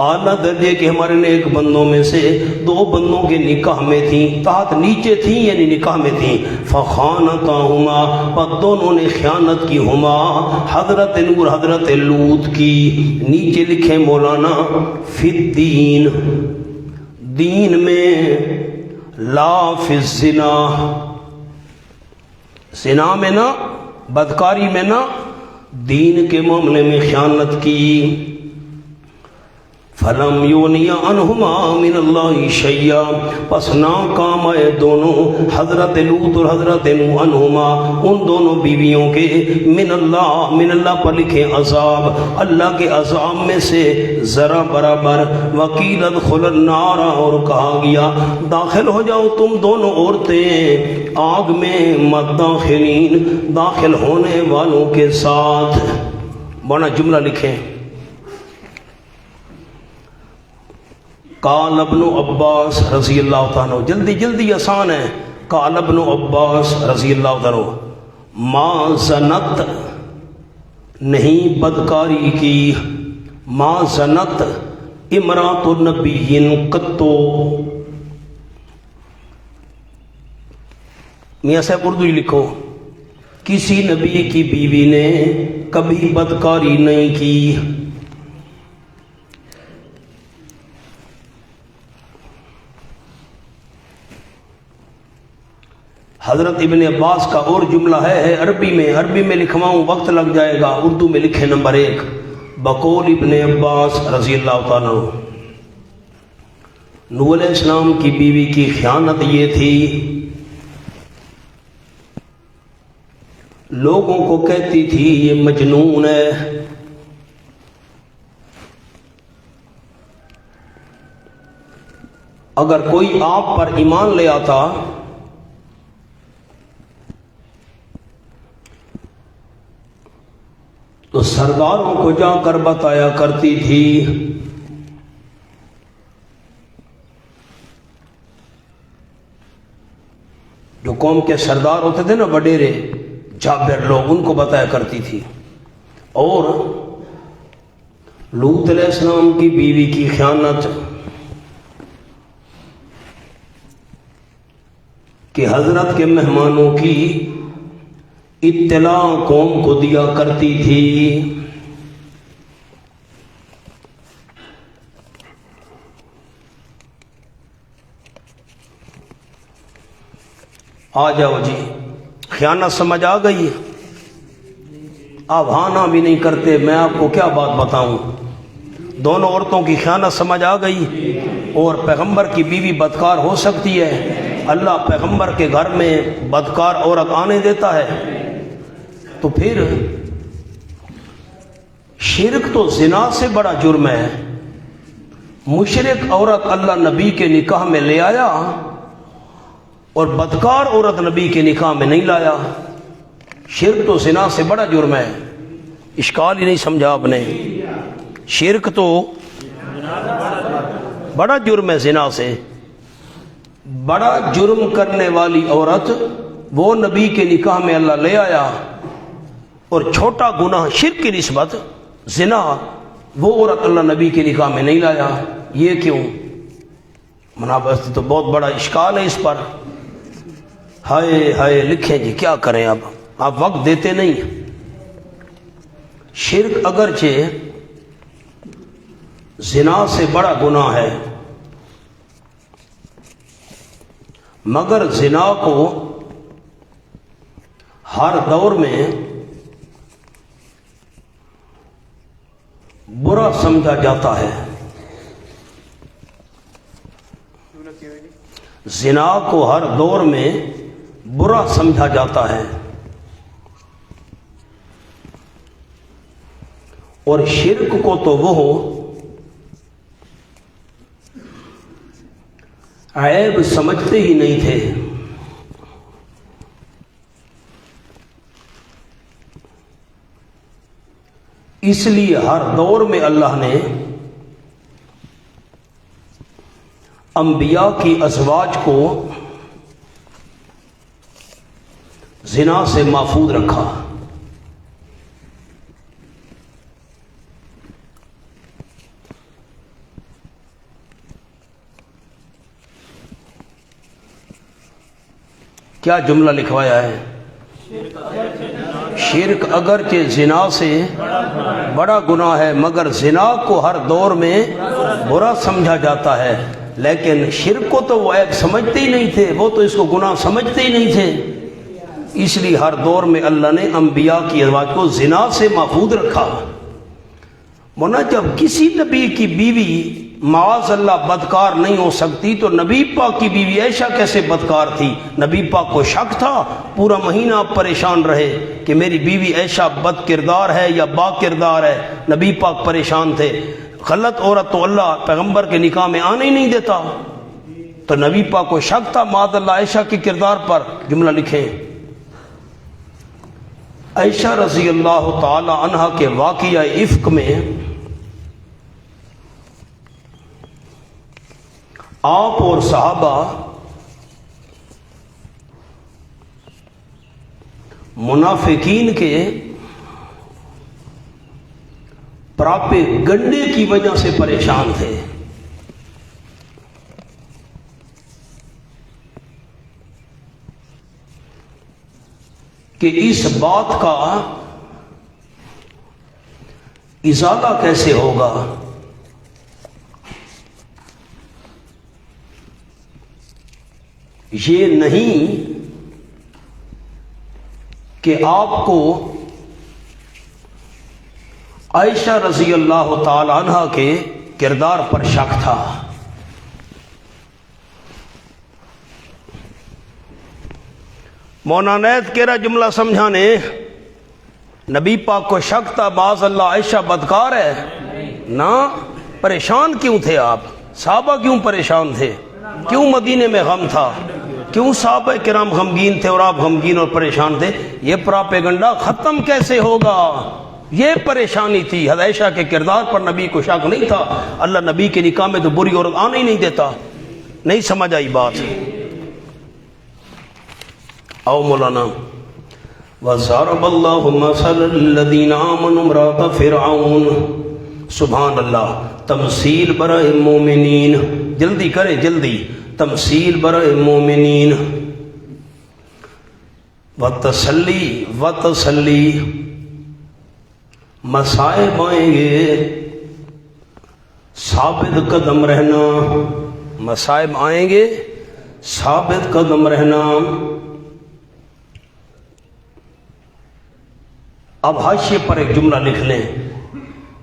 اعلیٰ درجے کے ہمارے نیک بندوں میں سے دو بندوں کے نکاح میں تھیں، تحت نیچے تھیں یعنی نکاح میں تھیں، فخانتاہما، پر دونوں نے خیانت کی، ہما حضرت نور حضرت لوط کی، نیچے لکھے مولانا فی الدین، دین میں، لا فی الزنا، زنا میں نہ، بدکاری میں نہ، دین کے معاملے میں خیانت کی۔ فلم یونیا عنہما من اللہ شیئا، پس ناکام آئے دونوں حضرت لوط اور حضرت نوح عنہما، ان دونوں بیویوں کے، من اللہ پر لکھے عذاب، اللہ کے عذاب میں سے ذرا برابر، وقیل ادخل النار، اور کہا گیا داخل ہو جاؤ تم دونوں عورتیں آگ میں، مت داخلین، داخل ہونے والوں کے ساتھ۔ بنا جملہ لکھیں، قال ابن عباس رضی اللہ تعالیٰ، جلدی جلدی آسان ہے، قال ابن عباس رضی اللہ تعالیٰ، ما زنت، نہیں بدکاری کی، ما زنت امرات النبی قطو، میاں صاحب اردو ہی لکھو، کسی نبی کی بیوی نے کبھی بدکاری نہیں کی۔ حضرت ابن عباس کا اور جملہ ہے عربی میں لکھواؤں وقت لگ جائے گا، اردو میں لکھے نمبر 1، بقول ابن عباس رضی اللہ تعالیٰ، نوح علیہ السلام کی بیوی کی خیانت یہ تھی، لوگوں کو کہتی تھی یہ مجنون ہے، اگر کوئی آپ پر ایمان لے آتا تو سرداروں کو جا کر بتایا کرتی تھی، جو قوم کے سردار ہوتے تھے نا، وڈیرے جابر لوگ، ان کو بتایا کرتی تھی۔ اور لوط علیہ السلام کی بیوی کی خیانت کہ حضرت کے مہمانوں کی اطلاع قوم کو دیا کرتی تھی۔ آ جاؤ جی، خیانت سمجھ آ گئی؟ آپ ہاں نہ بھی نہیں کرتے، میں آپ کو کیا بات بتاؤں؟ دونوں عورتوں کی خیانت سمجھ آ گئی؟ اور پیغمبر کی بیوی بدکار ہو سکتی ہے؟ اللہ پیغمبر کے گھر میں بدکار عورت آنے دیتا ہے؟ تو پھر شرک تو زنا سے بڑا جرم ہے، مشرک عورت اللہ نبی کے نکاح میں لے آیا اور بدکار عورت نبی کے نکاح میں نہیں لایا، شرک تو زنا سے بڑا جرم ہے۔ اشکال ہی نہیں سمجھا آپ نے، شرک تو بڑا جرم ہے، زنا سے بڑا جرم کرنے والی عورت وہ نبی کے نکاح میں اللہ لے آیا، اور چھوٹا گناہ شرک کی نسبت زنا وہ عورت اللہ نبی کے نکاح میں نہیں لایا، یہ کیوں؟ منافقت تو بہت بڑا اشکال ہے اس پر، ہائے ہائے لکھیں جی، کیا کریں اب، آپ وقت دیتے نہیں۔ شرک اگرچہ زنا سے بڑا گناہ ہے، مگر زنا کو ہر دور میں برا سمجھا جاتا ہے، زنا کو ہر دور میں برا سمجھا جاتا ہے، اور شرک کو تو وہ عیب سمجھتے ہی نہیں تھے۔ اس لیے ہر دور میں اللہ نے انبیاء کی ازواج کو زنا سے محفوظ رکھا۔ کیا جملہ لکھوایا ہے؟ شرک اگرچہ زنا سے بڑا گناہ ہے، مگر زنا کو ہر دور میں برا سمجھا جاتا ہے، لیکن شرک کو تو وہ عیب سمجھتے ہی نہیں تھے، وہ تو اس کو گناہ سمجھتے ہی نہیں تھے، اس لیے ہر دور میں اللہ نے انبیاء کی ازواج کو زنا سے محفوظ رکھا۔ مونا جب کسی نبی کی بیوی معاذ اللہ بدکار نہیں ہو سکتی تو نبی پاک کی بیوی عائشہ کیسے بدکار تھی؟ نبی پاک کو شک تھا، پورا مہینہ آپ پریشان رہے کہ میری بیوی عائشہ بد کردار ہے یا با کردار ہے، نبی پاک پریشان تھے۔ غلط عورت تو اللہ پیغمبر کے نکاح میں آنے ہی نہیں دیتا، تو نبی پاک کو شک تھا معاذ اللہ عائشہ کے کردار پر۔ جملہ لکھیں، عائشہ رضی اللہ تعالی عنہا کے واقعہ افک میں آپ اور صحابہ منافقین کے پراپے گنڈے کی وجہ سے پریشان تھے۔ کہ اس بات کا ازالہ کیسے ہوگا؟ یہ نہیں کہ آپ کو عائشہ رضی اللہ تعالی عنہا کے کردار پر شک تھا، مونانیت کہہ رہا جملہ سمجھانے، نبی پاک کو شک تھا معاذ اللہ عائشہ بدکار ہے نا؟ پریشان کیوں تھے آپ؟ صحابہ کیوں پریشان تھے؟ کیوں مدینے میں غم تھا؟ کیوں صحابہ کرام غمگین تھے اور آپ غمگین اور پریشان تھے؟ یہ پراپیگنڈا ختم کیسے ہوگا؟ یہ پریشانی تھی۔ حضرت عائشہ کے کردار پر نبی کو شک نہیں تھا، اللہ نبی کے نکاح میں تو بری عورت آنے ہی نہیں دیتا۔ نہیں سمجھ آئی بات؟ او مولانا، وَضَرَبَ اللَّهُ مَثَلًا لِّلَّذِينَ آمَنُوا امْرَأَتَ فِرْعَوْنَ۔ سبحان اللہ، تمثیل برائے مومنین، جلدی کرے جلدی، تمثیل برائے مومنین، وتسلی مصائب آئیں گے، ثابت قدم رہنا، مصائب آئیں گے ثابت قدم رہنا۔ اب حاشیے پر ایک جملہ لکھ لیں،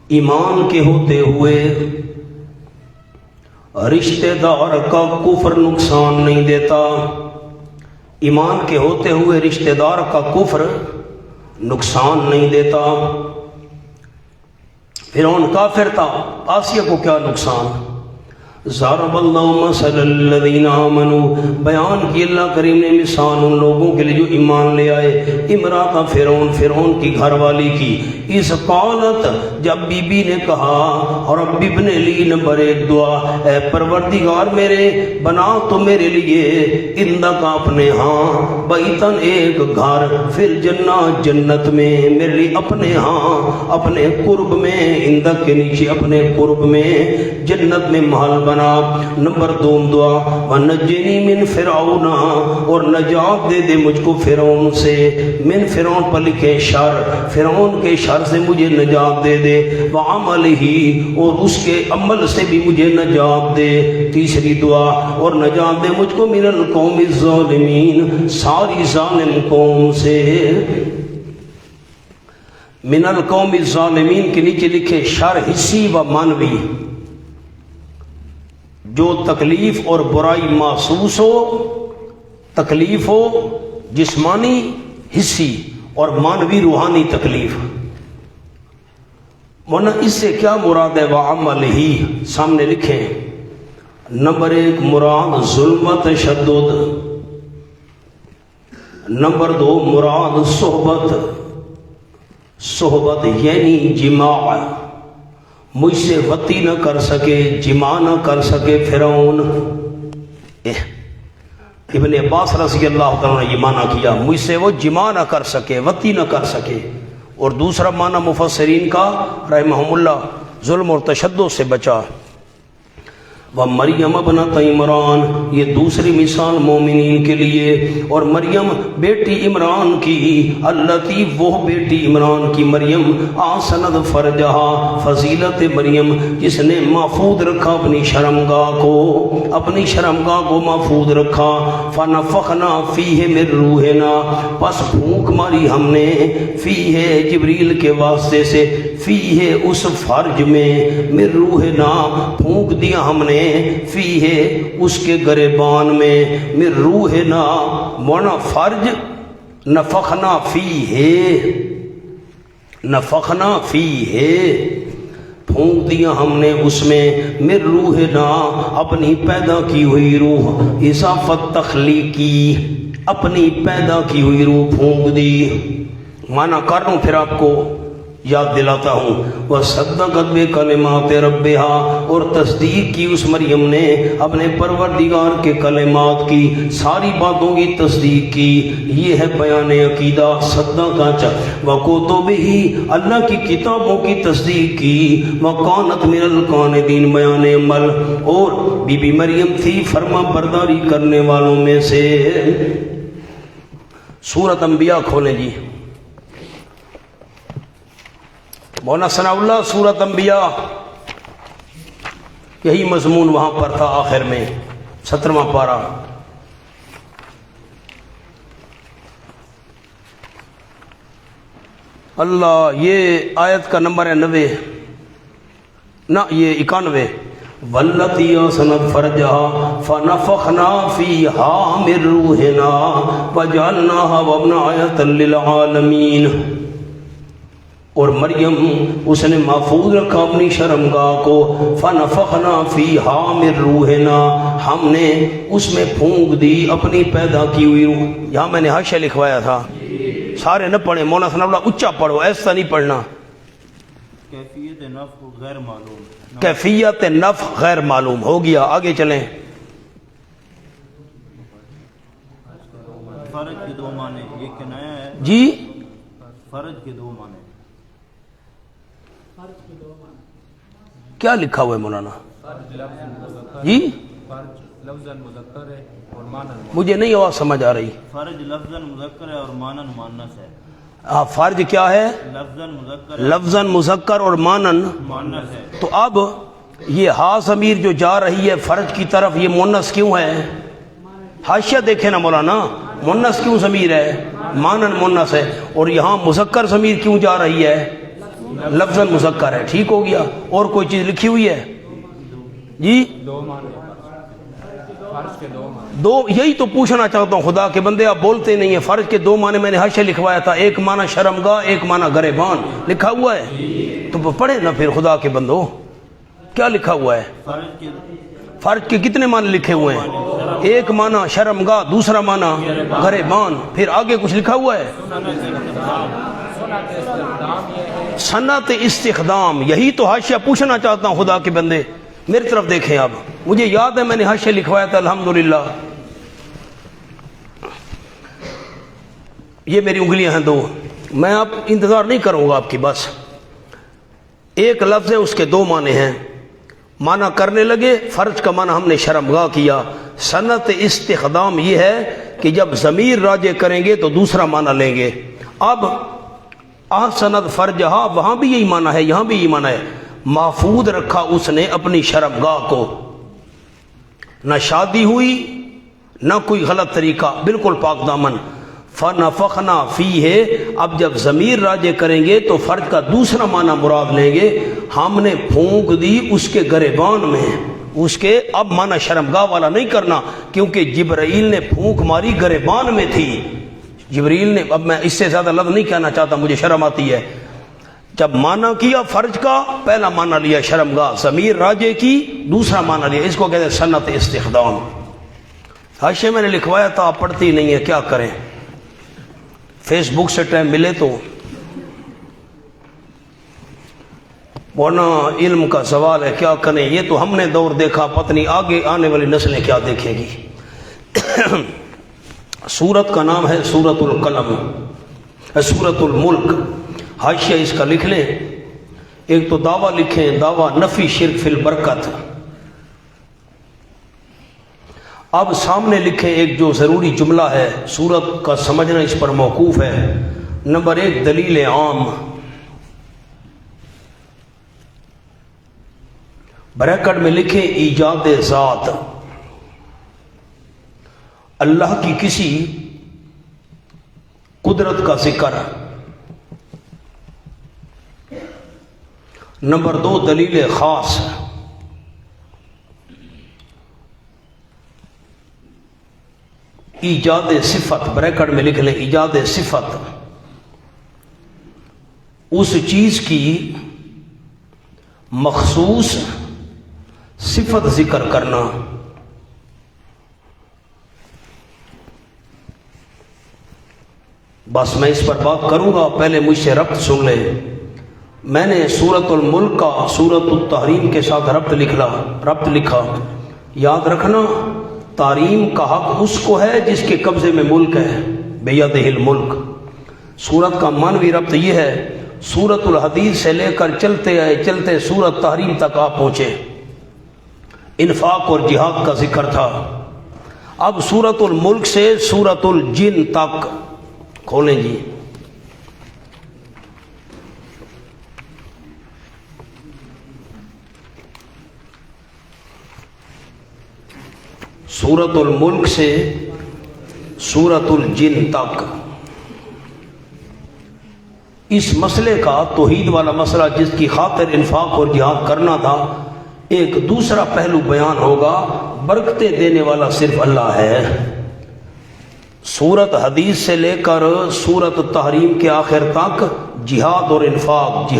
ایمان کے ہوتے ہوئے رشتہ دار کا کفر نقصان نہیں دیتا۔ ایمان کے ہوتے ہوئے رشتہ دار کا کفر نقصان نہیں دیتا۔ فرعون کافر تھا، آسیہ کو کیا نقصان؟ ضرب اللہ مثلا الذین آمنوا، بیان کی اللہ کریم نے مثال ان لوگوں کے لیے جو ایمان لے آئے، امرات فرعون، فرعون کی گھر والی کی، اس قالت، جب بی بی نے کہا، اور رب ابن لی، نمبر ایک دعا، اے پروردگار میرے، بنا تو میرے لیے اندک اپنے ہاں، بیتن ایک گھر، پھر جنت، جنت میں، میرے لیے اپنے ہاں، اپنے قرب میں، اندک کے نیچے اپنے قرب میں جنت میں محل بنا۔ نمبر دو دعا، وَنَجِّنِي مِن فِرْعَوْنَ، اور نجات دے دے مجھ کو فرعون سے، من فرعون پر لکھے شر، فرعون کے شر سے مجھے نجات دے دے، وَعَمَلِهِ، اور اس کے عمل سے بھی مجھے نجات دے۔ تیسری دعا، اور نجات دے مجھ کو من القوم الظالمین، ساری ظالم قوم سے۔ من القوم الظالمین کے نیچے لکھے شر حسی و معنوی، جو تکلیف اور برائی محسوس ہو، تکلیف ہو جسمانی حسی اور معنوی روحانی تکلیف۔ مولانا اس سے کیا مراد ہے؟ وَعَمَلِهِ، سامنے لکھیں۔ نمبر ایک مراد ظلم و تشدد، نمبر دو مراد صحبت، صحبت یعنی جماع، مجھ سے وطی نہ کر سکے، جماع نہ کر سکے فرعون۔ ابن عباس رضی اللہ تعالیٰ نے یہ معنی کیا، مجھ سے وہ جماع نہ کر سکے، وطی نہ کر سکے۔ اور دوسرا معنی مفسرین کا رحمہم اللہ، ظلم اور تشدد سے بچا۔ و مریم ابنت عمران، یہ دوسری مثال مومنین کے لیے، اور مریم بیٹی عمران کی، اللتی وہ بیٹی عمران کی مریم، آسند فرجہا فضیلت مریم جس نے محفوظ رکھا اپنی شرمگاہ کو محفوظ رکھا، فنفخنا فیہ من روحنا، پس پھونک ماری ہم نے، فیہ جبریل کے واسطے سے، فیہ اس فرج میں، من روحنا پھونک دیا ہم نے، فیہ اس کے گریبان میں، من روحنا مونا فرج، نفخنا فیہ پھونک دیا ہم نے اس میں، من روحنا اپنی پیدا کی ہوئی روح، اضافت تخلیقی، اپنی پیدا کی ہوئی روح پھونک دی۔ مانا کر رہا ہوں پھر آپ کو یاد دلاتا ہوں، وَصَدَّقَتْ بِكَلِمَاتِ رَبِّهَا، اور تصدیق کی اس مریم نے اپنے پروردگار کے کلمات کی، ساری باتوں کی تصدیق کی۔ یہ ہے بیان عقیدہ، صدقہ وَكُتُبِهِ، اللہ کی کتابوں کی تصدیق کی، وَكَانَتْ مِنَ الْقَانِتِينَ بیان عمل، اور بی بی مریم تھی فرما برداری کرنے والوں میں سے۔ سورۃ انبیاء کھولیں جی، مولانا ثناء اللہ، سورۃ انبیاء، یہی مضمون وہاں پر تھا آخر میں، 17واں پارہ۔ اللہ، یہ آیت کا نمبر ہے 90، نہ یہ 91۔ والتی احسنت فرجہا فنفخنا فیہا من روحنا وجعلناہا وابنہا آیۃ للعالمین، اور مریم اس نے محفوظ رکھا اپنی شرمگاہ کو، فنفخنا فیہا من روحنا، ہم نے اس میں پھونک دی اپنی پیدا کی ہوئی روح۔ یہاں میں نے حاشیہ لکھوایا تھا، سارے نہ پڑھیں، مولانا ثناء اللہ اچھا پڑھو، ایسا نہیں پڑھنا۔ کیفیت نفخ غیر معلوم، کیفیت نفخ غیر معلوم، ہو گیا، آگے چلیں۔ فرج کے دو معنی، یہ کنایا ہے جی، فرج کے دو معنی، کیا لکھا ہوا ہے مولانا جی؟ مجھے نہیں آواز سمجھ آ رہی۔ فرج لفظاً مذکر ہے اور مانن مؤنث ہے۔ فرج کیا ہے؟ لفظاً مذکر، لفظاً مذکر اور مانن مؤنث ہے۔ تو اب یہ ہا ضمیر جو جا رہی ہے فرج کی طرف، یہ مؤنث کیوں ہے؟ حاشیہ دیکھیں نا مولانا، مؤنث کیوں ضمیر ہے؟ مانن مؤنث ہے، اور یہاں مذکر ضمیر کیوں جا رہی ہے؟ لفظاً مذکر ہے، ٹھیک ہو گیا۔ اور کوئی چیز لکھی ہوئی ہے جی؟ دو، یہی تو پوچھنا چاہتا ہوں، خدا کے بندے آپ بولتے نہیں ہیں۔ فرض کے دو معنی میں نے حاشیہ لکھوایا تھا، ایک معنی شرمگاہ، ایک معنی گریبان، لکھا ہوا ہے تو پڑھے نا پھر، خدا کے بندو کیا لکھا ہوا ہے؟ فرض کے کتنے معنی لکھے ہوئے ہیں؟ ایک معنی شرمگاہ، دوسرا معنی گریبان، پھر آگے کچھ لکھا ہوا ہے صنعت استخدام۔ یہی تو حاشیہ پوچھنا چاہتا ہوں، خدا کے بندے میری طرف دیکھیں۔ اب مجھے یاد ہے میں نے حاشیہ لکھوایا تھا، الحمدللہ۔ یہ میری انگلیاں ہیں دو، میں اب انتظار نہیں کروں گا آپ کی، بس ایک لفظ ہے، اس کے دو معنی ہیں، معنی کرنے لگے۔ فرج کا معنی ہم نے شرمگاہ کیا۔ صنعت استخدام یہ ہے کہ جب ضمیر راجع کریں گے تو دوسرا معنی لیں گے۔ اب احسنت فرجہا، وہاں بھی یہی معنی ہے، یہاں بھی یہی معنی ہے، محفوظ رکھا اس نے اپنی شرمگاہ کو، نہ شادی ہوئی نہ کوئی غلط طریقہ، بالکل پاک دامن۔ فنفخنا فیہ، اب جب ضمیر راجع کریں گے تو فرج کا دوسرا معنی مراد لیں گے، ہم نے پھونک دی اس کے گریبان میں، اس کے، اب معنی شرمگاہ والا نہیں کرنا، کیونکہ جبرائیل نے پھونک ماری گریبان میں تھی، جبریل نے۔ اب میں اس سے زیادہ لفظ نہیں کہنا چاہتا، مجھے شرم آتی ہے۔ جب معنی کیا فرج کا، پہلا معنی لیا شرمگاہ، ضمیر راجع کی، دوسرا معنی لیا، اس کو کہتے ہیں صنعت استخدام۔ حاشیہ میں نے لکھوایا تھا، آپ پڑھتی نہیں ہے، کیا کریں؟ فیس بک سے ٹائم ملے تو، ورنہ علم کا سوال ہے، کیا کریں؟ یہ تو ہم نے دور دیکھا، پتہ نہیں آگے آنے والی نسلیں کیا دیکھے گی۔ سورت کا نام ہے سورۃ القلم، سورۃ الملک۔ حاشیہ اس کا لکھ لیں، ایک تو دعویٰ لکھیں، دعویٰ نفی شرک فی البرکت، اب سامنے لکھے ایک جو ضروری جملہ ہے، سورت کا سمجھنا اس پر موقوف ہے۔ نمبر 1 دلیل عام، بریکٹ میں لکھے ایجاد ذات، اللہ کی کسی قدرت کا ذکر۔ نمبر 2 دلیل خاص، ایجاد صفت، بریکٹ میں لکھ لیں ایجاد صفت، اس چیز کی مخصوص صفت ذکر کرنا۔ بس میں اس پر بات کروں گا، پہلے مجھ سے ربط سن لیں۔ میں نے سورۃ الملک کا سورۃ التحریم کے ساتھ ربط لکھا۔ یاد رکھنا، تحریم کا حق اس کو ہے جس کے قبضے میں ملک ہے، بیدہ الملک۔ سورت کا معنوی ربط یہ ہے، سورۃ الحدید سے لے کر چلتے آئے چلتے سورۃ تحریم تک آپ پہنچے، انفاق اور جہاد کا ذکر تھا۔ اب سورۃ الملک سے سورۃ الجن تک کھولیں جی۔ سورۃ الملک سے سورۃ الجن تک، اس مسئلے کا توحید والا مسئلہ جس کی خاطر انفاق اور جہاد کرنا تھا، ایک دوسرا پہلو بیان ہوگا، برکتیں دینے والا صرف اللہ ہے۔ سورت حدیث سے لے کر سورت تحریم کے آخر تک جہاد اور انفاق،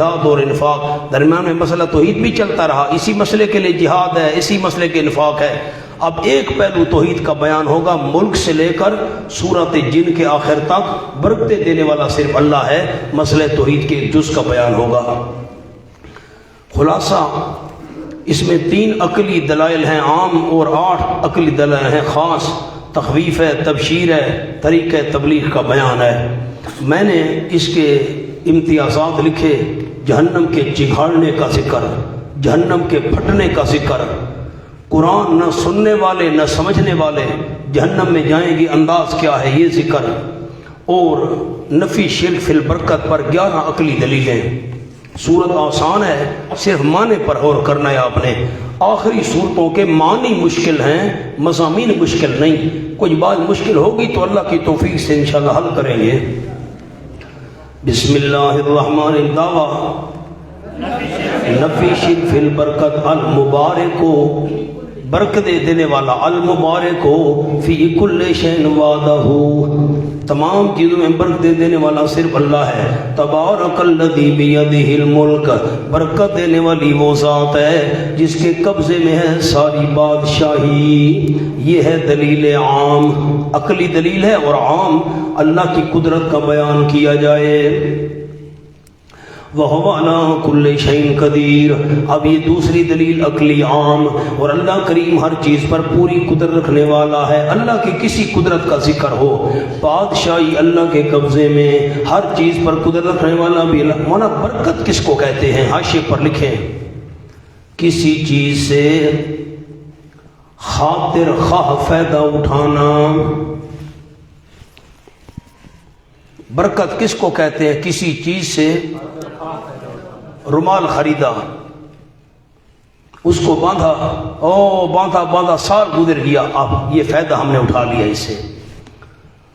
درمیان میں مسئلہ توحید بھی چلتا رہا، اسی مسئلے کے لیے جہاد ہے، اسی مسئلے کے انفاق ہے۔ اب ایک پہلو توحید کا بیان ہوگا، ملک سے لے کر سورت جن کے آخر تک برکتیں دینے والا صرف اللہ ہے، مسئلہ توحید کے ایک جز کا بیان ہوگا۔ خلاصہ اس میں 3 عقلی دلائل ہیں عام اور 8 عقلی دلائل ہیں خاص، تخویف ہے، تبشیر ہے، طریقہ تبلیغ کا بیان ہے۔ میں نے اس کے امتیازات لکھے، جہنم کے چگھاڑنے کا ذکر، جہنم کے پھٹنے کا ذکر، قرآن نہ سننے والے نہ سمجھنے والے جہنم میں جائیں گے انداز کیا ہے یہ ذکر، اور نفی شرک فی البرکت پر 11 عقلی دلیلیں۔ صورت آسان ہے، صرف معنی پر غور کرنا ہے آپ نے۔ آخری صورتوں کے معنی مشکل ہیں، مضامین مشکل نہیں۔ کچھ بات مشکل ہوگی تو اللہ کی توفیق سے انشاءاللہ حل کریں گے۔ بسم اللہ الرحمن الرحیم۔ نفی شرک فی البرکت، المبارک کو برکت دینے والا، المبارک کو فی کل شیء وعدہ، تمام چیزوں میں برکت دینے والا صرف اللہ ہے۔ تبارک الذی بیدہ الملک، برکت دینے والی وہ ذات ہے جس کے قبضے میں ہے ساری بادشاہی۔ یہ ہے دلیل عام، عقلی دلیل ہے اور عام، اللہ کی قدرت کا بیان کیا جائے۔ وَهُوَ عَلَىٰ كُلِّ شَيْءٍ قَدِيرٌ، اب یہ دوسری دلیل عقلی عام، اور اللہ کریم ہر چیز پر پوری قدرت رکھنے والا ہے۔ اللہ کی کسی قدرت کا ذکر ہو، بادشاہی اللہ کے قبضے میں، ہر چیز پر قدرت رکھنے والا بھی اللہ۔ مولانا برکت کس کو کہتے ہیں؟ حاشیے پر لکھیں، کسی چیز سے خاطر خواہ فائدہ اٹھانا۔ برکت کس کو کہتے ہیں؟ کسی چیز سے رومال خریدا، اس کو باندھا سال گزر گیا، اب یہ فائدہ ہم نے اٹھا لیا اس سے۔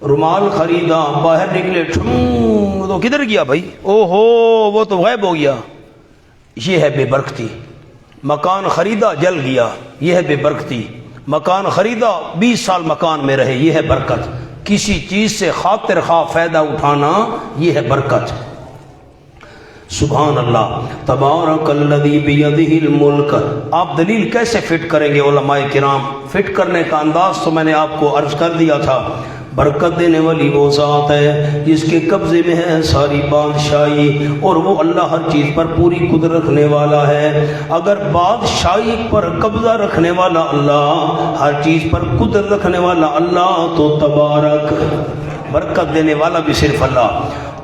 رومال خریدا، باہر نکلے، تو کدھر گیا بھائی؟ وہ تو غائب ہو گیا، یہ ہے بے برکتی۔ مکان خریدا، جل گیا، یہ ہے بے برکتی۔ مکان خریدا، 20 سال مکان میں رہے، یہ ہے برکت۔ کسی چیز سے خاطر خواہ فائدہ اٹھانا، یہ ہے برکت۔ سبحان اللہ۔ تبارک الذی بیدہ الملک، آپ دلیل کیسے فٹ کریں گے علماء کرام؟ فٹ کرنے کا انداز تو میں نے آپ کو عرض کر دیا تھا، برکت دینے والی وہ ذات ہے جس کے قبضے میں ہے ساری بادشاہی، اور وہ اللہ ہر چیز پر پوری قدرت رکھنے والا ہے۔ اگر بادشاہی پر قبضہ رکھنے والا اللہ، ہر چیز پر قدرت رکھنے والا اللہ، تو تبارک، برکت دینے والا بھی صرف اللہ۔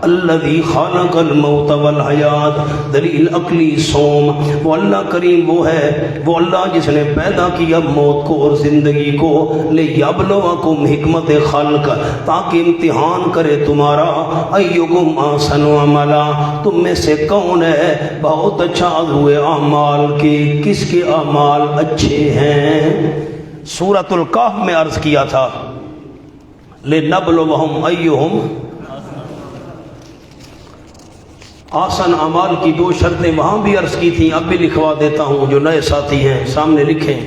الذی خلق الموت والحیات، دلیل عقلی سوم، وہ اللہ کریم وہ ہے، وہ اللہ جس نے پیدا کیا موت کو اور زندگی کو، لیبلوکم حکمت خلق، تاکہ امتحان کرے تمہارا، ایکم احسن عملا، تم میں سے کون ہے بہت اچھا ہوئے اعمال کے، کس کے اعمال اچھے ہیں۔ سورۃ الکہف میں عرض کیا تھا لنبلوہم ایہم احسن اعمال کی دو شرطیں وہاں بھی عرض کی تھیں، اب بھی لکھوا دیتا ہوں، جو نئے ساتھی ہیں سامنے لکھیں۔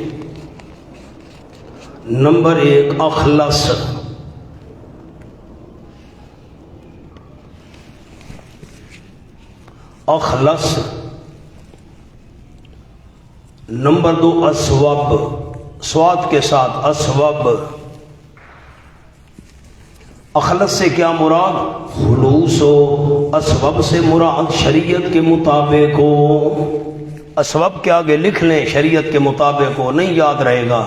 نمبر 1 اخلص، اخلص۔ نمبر 2 اسواب، سواد کے ساتھ اسواب۔ اخلص سے کیا مراد؟ خلوص ہو، اسباب سے مراد شریعت کے مطابق ہو۔ اسباب کے آگے لکھ لیں شریعت کے مطابق ہو، نہیں یاد رہے گا۔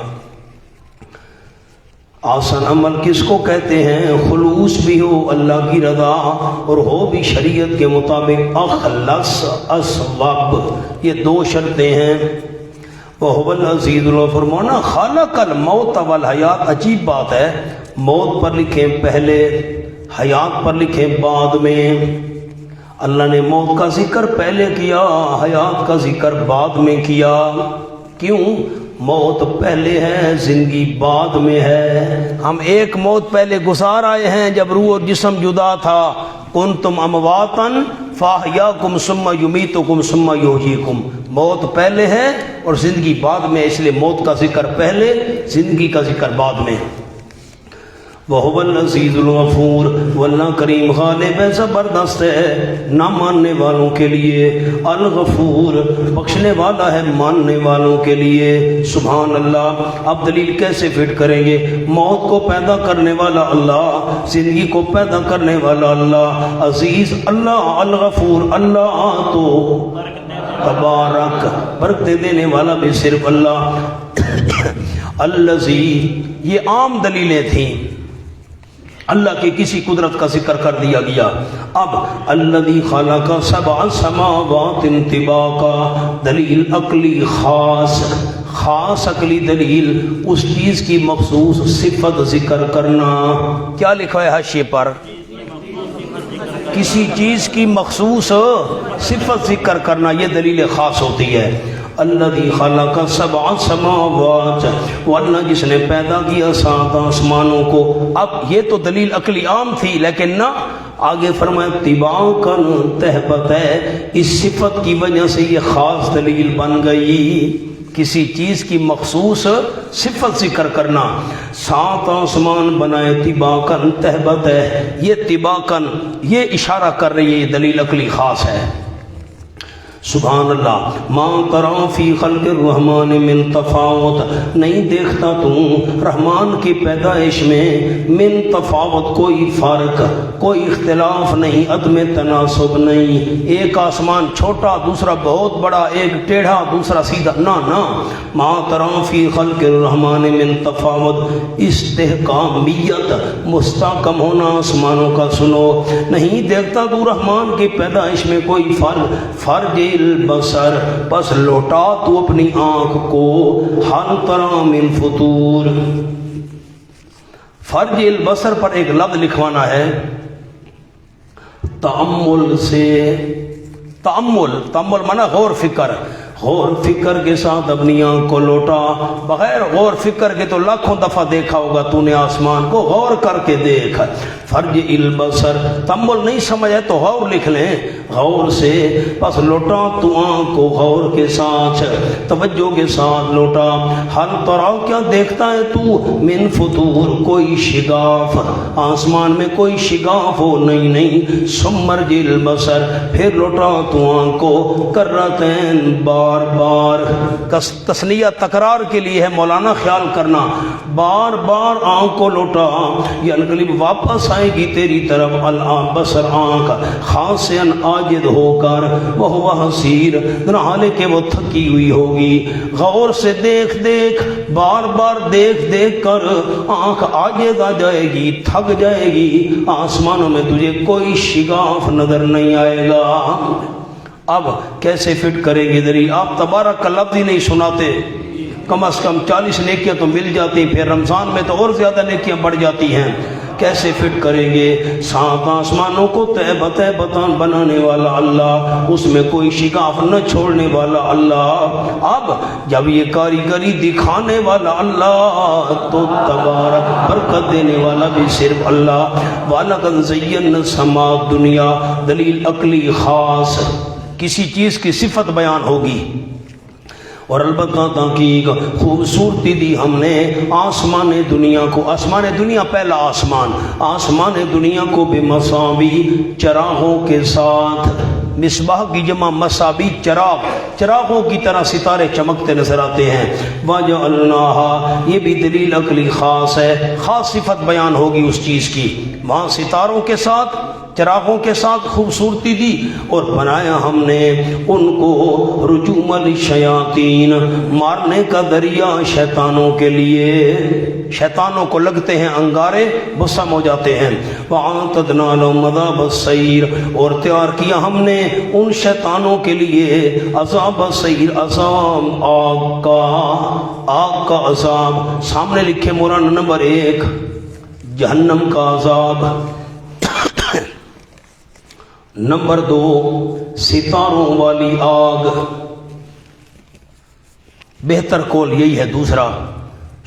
آسن عمل کس کو کہتے ہیں؟ خلوص بھی ہو اللہ کی رضا اور ہو بھی شریعت کے مطابق۔ اخلص اسباب، یہ دو شرطیں ہیں۔ وَهُوَ الْعَزِيزُ الْغَفُورُ، مولانا خالق الموت والحیات، عجیب بات ہے، موت پر لکھیں پہلے، حیات پر لکھیں بعد میں۔ اللہ نے موت کا ذکر پہلے کیا، حیات کا ذکر بعد میں کیا۔ کیوں؟ موت پہلے ہے، زندگی بعد میں ہے۔ ہم ایک موت پہلے گزار آئے ہیں جب روح اور جسم جدا تھا، کنتم امواتا فاحیاکم ثم یمیتکم ثم یحییکم، موت پہلے ہے اور زندگی بعد میں، اس لیے موت کا ذکر پہلے، زندگی کا ذکر بعد میں۔ وَهُوَ الْعَزِيزُ الْغَفُورُ، واللہ کریم غالب ہے، زبردست ہے نہ ماننے والوں کے لیے، الغفور بخشنے والا ہے ماننے والوں کے لیے۔ سبحان اللہ۔ اب دلیل کیسے فٹ کریں گے؟ موت کو پیدا کرنے والا اللہ، زندگی کو پیدا کرنے والا اللہ، عزیز اللہ، الغفور اللہ، تو تبارک برکتیں دینے والا بھی صرف اللہ۔ الذی، یہ عام دلیلیں تھیں، اللہ کی کسی قدرت کا ذکر کر دیا گیا۔ اب الذی خلق سبع سماوات طباقا، دلیل عقلی خاص، خاص عقلی دلیل، اس چیز کی مخصوص صفت ذکر کرنا۔ کیا لکھا ہے حاشیے پر؟ کسی چیز کی مخصوص صفت ذکر کرنا، یہ دلیل خاص ہوتی ہے۔ الذی خلق سبع سماوات، وہ اللہ جس نے پیدا کیا 7 آسمانوں کو۔ اب یہ تو دلیل عقلی عام تھی، لیکن نہ، آگے فرمایا طباقاً، تہبت ہے، اس صفت کی وجہ سے یہ خاص دلیل بن گئی۔ کسی چیز کی مخصوص صفت ذکر کرنا، 7 آسمان بنائے طباقاً، تہبت ہے، یہ طباقاً، یہ اشارہ کر رہی ہے، یہ دلیل عقلی خاص ہے۔ سبحان اللہ۔ ما تری فی خلق الرحمن من تفاوت، نہیں دیکھتا تم رحمان کی پیدائش میں من تفاوت، کوئی فرق، کوئی اختلاف نہیں، عدم تناسب نہیں، ایک آسمان چھوٹا دوسرا بہت بڑا، ایک ٹیڑھا دوسرا سیدھا، نہ نہ۔ ما تری فی خلق الرحمن من تفاوت، استحکامیت، مستحکم ہونا آسمانوں کا سنو، نہیں دیکھتا تو رحمان کی پیدائش میں کوئی فرق، فرج البصر، پس لوٹا تو اپنی آنکھ کو، حل تری من فطور۔ فرج البصر پر ایک لفظ لکھوانا ہے، تأمل سے، تأمل، تأمل مانا غور فکر، غور فکر کے ساتھ اپنی آنکھ کو لوٹا۔ بغیر غور فکر کے تو لاکھوں دفعہ دیکھا ہوگا تو نے آسمان کو، غور کر کے دیکھ۔ فرج البصر، تأمل نہیں سمجھ ہے تو غور لکھ لیں، غور سے، پس لوٹا تو آنکھ کو غور کے ساتھ، توجہ کے ساتھ لوٹا۔ حل تری، کیا دیکھتا ہے تو، من فطور، کوئی شگاف، آسمان میں کوئی شگاف ہو، نہیں نہیں۔ ثم ارجع البصر، پھر لوٹا تو آنکھ کو، کرتین، بار بار بار، تسنیہ تکرار کے لیے ہے مولانا، خیال کرنا، بار بار آنکھ کو لوٹا، ینقلب واپس آئے گی تیری طرف، البصر آنکھ، خاسئن عاجز ہو کر، وہ حسیر، حالے کہ وہ تھکی ہوئی ہوگی۔ غور سے دیکھ دیکھ، بار بار دیکھ دیکھ کر آنکھ عاجز آ جائے گی، تھک جائے گی، آسمانوں میں تجھے کوئی شگاف نظر نہیں آئے گا۔ اب کیسے فٹ کریں گے دلیل؟ آپ تبارک کا لفظ ہی نہیں سناتے، کم از کم 40 نیکیاں تو مل جاتی، پھر رمضان میں تو اور زیادہ نیکیاں بڑھ جاتی ہیں۔ کیسے فٹ کریں گے؟ سات آسمانوں کو تہبتاً بنانے والا اللہ، اس میں کوئی شگاف نہ چھوڑنے والا اللہ، اب جب یہ کاریگری دکھانے والا اللہ، تو تبارک برکت دینے والا بھی صرف اللہ۔ وَلَقَدْ زَيَّنَّا السَّمَاءَ الدُّنْيَا، دلیل عقلی خاص، کسی چیز کی صفت بیان ہوگی، اور البتہ تحقیق خوبصورتی دی ہم نے آسمان دنیا کو، آسمان دنیا پہلا آسمان، آسمان دنیا کو بے مصابی، چراغوں کے ساتھ، مصباح کی جمع مصابی، چراغ، چراغوں کی طرح ستارے چمکتے نظر آتے ہیں۔ وَجَعَلْنَاهَا، یہ بھی دلیل عقلی خاص ہے، خاص صفت بیان ہوگی اس چیز کی، وہاں ستاروں کے ساتھ، چراغوں کے ساتھ خوبصورتی دی، اور بنایا ہم نے ان کو رجوم للشیاطین، مارنے کا ذریعہ شیطانوں کے لیے، شیطانوں کو لگتے ہیں انگارے، بسم ہو جاتے ہیں۔ وَأَعْتَدْنَا لَهُمْ عَذَابَ السَّعِيرِ، اور تیار کیا ہم نے ان شیطانوں کے لیے عذاب السعیر، عذاب آگ کا، آگ کا عذاب، سامنے لکھے مولانا نمبر 1 جہنم کا عذاب، نمبر 2 ستاروں والی آگ، بہتر قول یہی ہے دوسرا،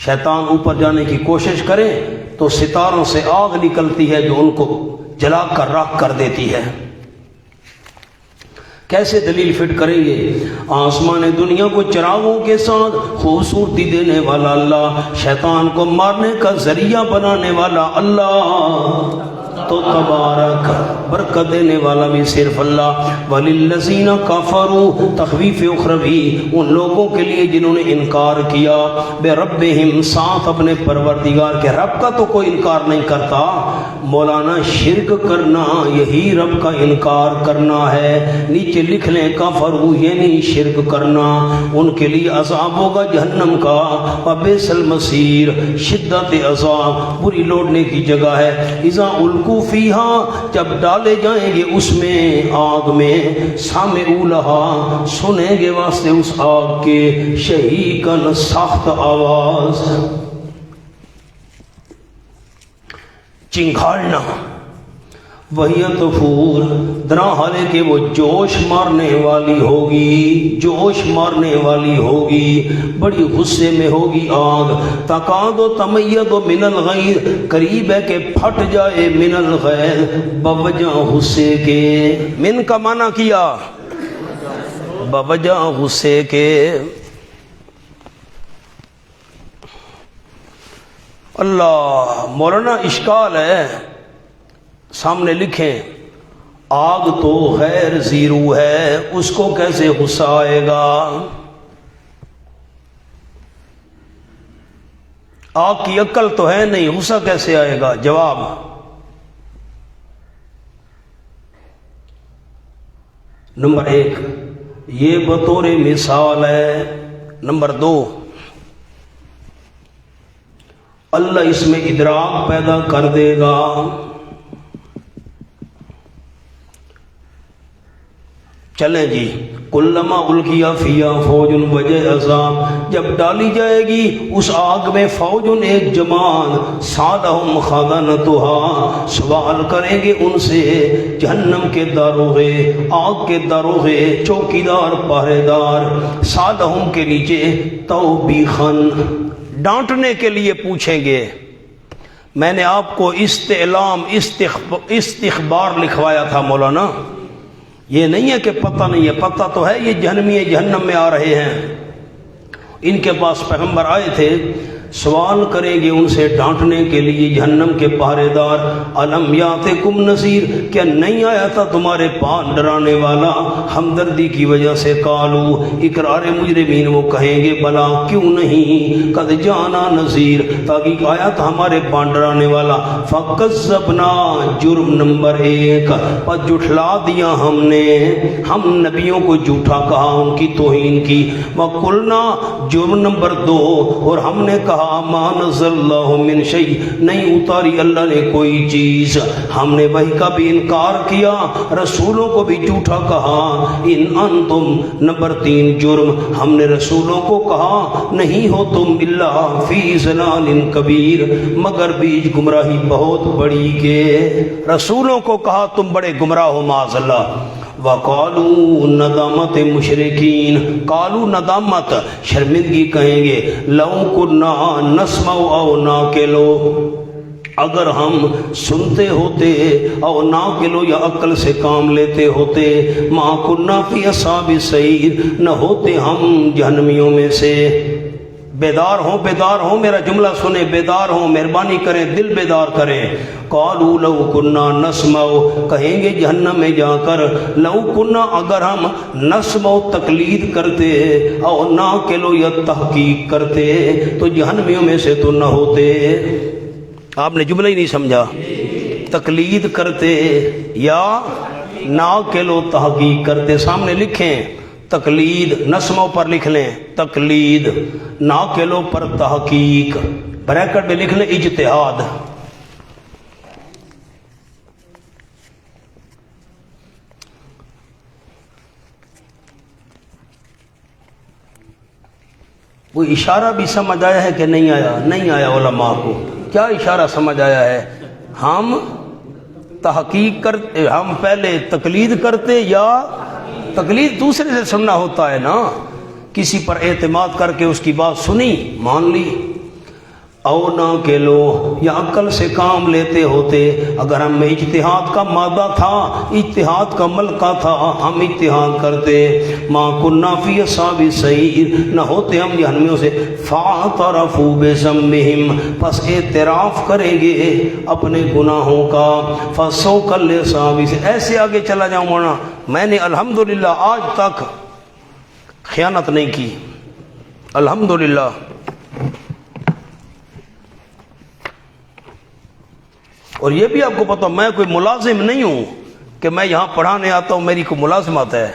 شیطان اوپر جانے کی کوشش کرے تو ستاروں سے آگ نکلتی ہے جو ان کو جلا کر راکھ کر دیتی ہے۔ کیسے دلیل فٹ کریں گے؟ آسمان دنیا کو چراغوں کے ساتھ خوبصورتی دینے والا اللہ، شیطان کو مارنے کا ذریعہ بنانے والا اللہ، تو تبارک برکت دینے والا بھی صرف اللہ۔ وَلِلَّذِينَ كَفَرُوا، تخویف اخروی ان لوگوں کے لیے جنہوں نے انکار کیا، بے ربہم، ساتھ اپنے پروردگار کے، رب کا تو کوئی انکار نہیں کرتا، مولانا شرک کرنا یہی رب کا انکار کرنا ہے، نیچے لکھ لیں کفروا یعنی شرک کرنا، ان کے لیے عذاب ہوگا جہنم کا، وبئس المصیر، شدت عذاب، بری لوٹنے کی جگہ ہے۔ اذا القوا فیہا، جب ڈالے جائیں گے اس میں، آگ میں، سامعوا لہا، سنیں گے واسطے اس آگ کے، شہیقاً، سخت آواز، چنگھاڑنا، وہی تفور، درا حالے کہ وہ جوش مارنے والی ہوگی، جوش مارنے والی ہوگی، بڑی غصے میں ہوگی آگ، تکاد و تمیز من الغیظ، قریب ہے کہ پھٹ جائے، من الغیظ، بوجہ غصے کے، من کا معنی کیا بوجہ غصے کے۔ اللہ، مولانا اشکال ہے، سامنے لکھیں آگ تو غیر زیرو ہے، اس کو کیسے غصہ آئے گا؟ آگ کی عقل تو ہے نہیں، غصہ کیسے آئے گا؟ جواب، نمبر 1 یہ بطور مثال ہے، نمبر 2 اللہ اس میں ادراک پیدا کر دے گا۔ چلیں جی، کلما القیا فیہا فوج وجہ عذاب، جب ڈالی جائے گی اس آگ میں فوج، ایک جماعت، سالہم خزنتہا، سوال کریں گے ان سے جہنم کے داروغے، آگ کے داروغے، چوکیدار، پہرے دار، سالہم کے نیچے توبیخن، ڈانٹنے کے لیے پوچھیں گے۔ میں نے آپ کو استعلام، استخبار لکھوایا تھا مولانا، یہ نہیں ہے کہ پتہ نہیں ہے، پتہ تو ہے، یہ جہنمی جہنم میں آ رہے ہیں، ان کے پاس پیغمبر آئے تھے، سوال کریں گے ان سے ڈانٹنے کے لیے جہنم کے پہرے دار، الم یاتکم نذیر، کیا نہیں آیا تھا تمہارے پاس ڈرانے والا؟ ہمدردی کی وجہ سے قالو، اقرار مجرمین وہ کہیں گے بلا کیوں نہیں، قد جانا نذیر، تاکہ آیا تھا ہمارے پاس ڈرانے والا، فکذبنا، جرم نمبر 1، پر جھٹلا دیا ہم نے، ہم نبیوں کو جھوٹا کہا، ان کی توہین کی، وقلنا، جرم نمبر 2، اور ہم نے کہا ما نزل اللہ من شیء، نہیں اتاری اللہ نے کوئی چیز، ہم نے وحی کا بھی انکار کیا، رسولوں کو بھی جھوٹا کہا، ان انتم، نمبر 3 جرم، ہم نے رسولوں کو کہا نہیں ہو تم الا فی ضلال کبیر، مگر بیچ گمراہی بہت بڑی کے، رسولوں کو کہا تم بڑے گمراہ ہو معاذ اللہ۔ وقالوا ندامت مشرکین، قالوا ندامت شرمندگی کہیں گے، لو کنا نسمع او ناقلو، اگر ہم سنتے ہوتے او ناقلو یا عقل سے کام لیتے ہوتے، ما کنا فی اصحاب السعیر، نہ ہوتے ہم جہنمیوں میں سے۔ بیدار ہوں بیدار ہوں، میرا جملہ سنیں، بیدار ہوں، مہربانی کریں، دل بیدار کریں۔ قالوا لو کنا نسمع، کہیں گے جہنم میں جا کر، لو کنا، اگر ہم نسمع تقلید کرتے، او ناقلو یا تحقیق کرتے، تو جہنمیوں میں سے تو نہ ہوتے۔ آپ نے جملہ ہی نہیں سمجھا، تقلید کرتے یا ناقلو تحقیق کرتے، سامنے لکھیں تقلید، نسموں پر لکھ لیں تقلید، ناقلوں پر تحقیق، بریکٹ میں لکھ لیں اجتہاد۔ وہ اشارہ بھی سمجھ آیا ہے کہ نہیں آیا؟ نہیں آیا علماء کو، کیا اشارہ سمجھ آیا ہے؟ ہم تحقیق کرتے، ہم پہلے تقلید کرتے، یا تقلید دوسرے سے سننا ہوتا ہے نا، کسی پر اعتماد کر کے اس کی بات سنی مان لی، او نہ کہ لو یا عقل سے کام لیتے ہوتے، اگر ہم میں اجتہاد کا مادہ تھا، اجتہاد کا ملکہ تھا، ہم اجتہاد کرتے، ما کنا فی اصحاب السعیر، نہ ہوتے ہم جہنمیوں سے، فاعترفوا بذنبہم، پس اعتراف کریں گے اپنے گناہوں کا، فسوقا لاصحاب السعیر۔ ایسے آگے چلا جاؤں مولانا، میں نے الحمدللہ آج تک خیانت نہیں کی، الحمدللہ۔ اور یہ بھی آپ کو پتا، میں کوئی ملازم نہیں ہوں کہ میں یہاں پڑھانے آتا ہوں میری کوئی ملازمت ہے،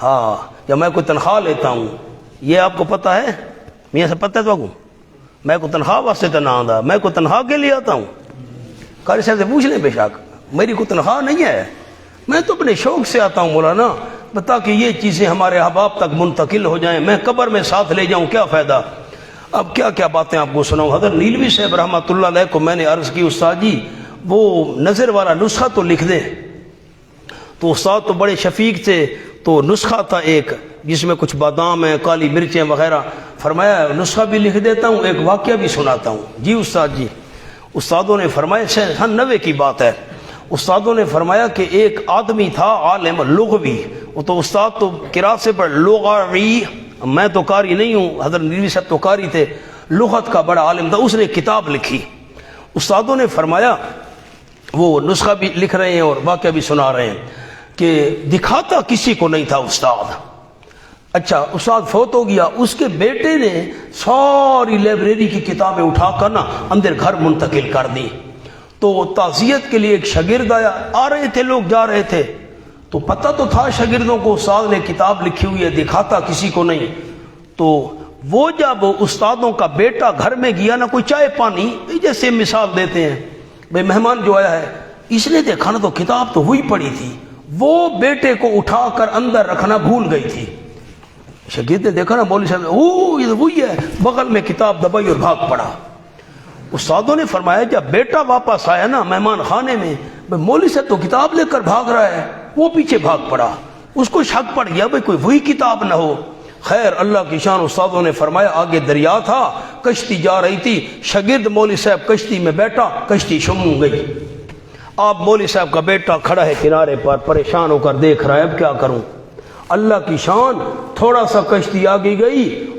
ہاں، یا میں کوئی تنخواہ لیتا ہوں، یہ آپ کو پتا ہے؟ میاں سے پتہ ہے تو کو میں کوئی تنخواہ واسطے تو نہ آتا، میں کوئی تنخواہ کے لیے آتا ہوں؟ قاری صاحب سے پوچھ لیں، بے شک میری کوئی تنخواہ نہیں ہے، میں تو اپنے شوق سے آتا ہوں مولانا، بتا کہ یہ چیزیں ہمارے احباب تک منتقل ہو جائیں، میں قبر میں ساتھ لے جاؤں، کیا فائدہ؟ اب کیا کیا باتیں آپ کو سناؤں۔ حضرت نیلوی صاحب رحمۃ اللہ علیہ کو میں نے عرض کی، استاد جی وہ نظر والا نسخہ تو لکھ دیں، تو استاد تو بڑے شفیق تھے، تو نسخہ تھا ایک جس میں کچھ بادام ہیں، کالی مرچیں وغیرہ، فرمایا نسخہ بھی لکھ دیتا ہوں، ایک واقعہ بھی سناتا ہوں۔ جی استاد جی، استادوں نے فرمایا، سن 90 کی بات ہے، استادوں نے فرمایا کہ ایک آدمی تھا عالم لغوی، وہ تو استاد تو قرات سے پڑھ لغوی، میں تو قاری نہیں ہوں، حضرت نیلوی صاحب تو قاری تھے، لغت کا بڑا عالم تھا، اس نے کتاب لکھی۔ استادوں نے فرمایا، وہ نسخہ بھی لکھ رہے ہیں اور واقعہ بھی سنا رہے ہیں، کہ دکھاتا کسی کو نہیں تھا استاد۔ اچھا، استاد فوت ہو گیا، اس کے بیٹے نے ساری لائبریری کی کتابیں اٹھا کر نا اندر گھر منتقل کر دی، تو تعزیت کے لیے ایک شاگرد آیا، آ رہے تھے لوگ، جا رہے تھے، تو پتہ تو تھا شاگردوں کو استاد نے کتاب لکھی ہوئی ہے، دکھاتا کسی کو نہیں۔ تو وہ جب استادوں کا بیٹا گھر میں گیا نا، کوئی چائے پانی، جیسے مثال دیتے ہیں، بھئی مہمان جو آیا ہے، اس نے دیکھا نا تو کتاب تو وہی پڑی تھی، وہ بیٹے کو اٹھا کر اندر رکھنا بھول گئی تھی۔ شاگرد نے دیکھا نا، مولوی صاحب اوہ یہ وہی ہے، بغل میں کتاب دبائی اور بھاگ پڑا۔ استادوں نے فرمایا جب بیٹا واپس آیا نا مہمان خانے میں، مولوی صاحب تو کتاب لے کر بھاگ رہا ہے، وہ پیچھے بھاگ پڑا، اس کو شک پڑ گیا بھئی کوئی وہی کتاب نہ ہو۔ خیر اللہ کی شان، استادوں نے فرمایا آگے دریا تھا، کشتی جا رہی تھی، شاگرد مولوی صاحب کشتی میں بیٹھا، کشتی شم گئی۔ اب مولوی صاحب کا بیٹا کھڑا ہے کنارے پر، پریشان ہو کر دیکھ رہا ہے اب کیا کروں۔ اللہ کی شان، تھوڑا سا کشتی آگے گئی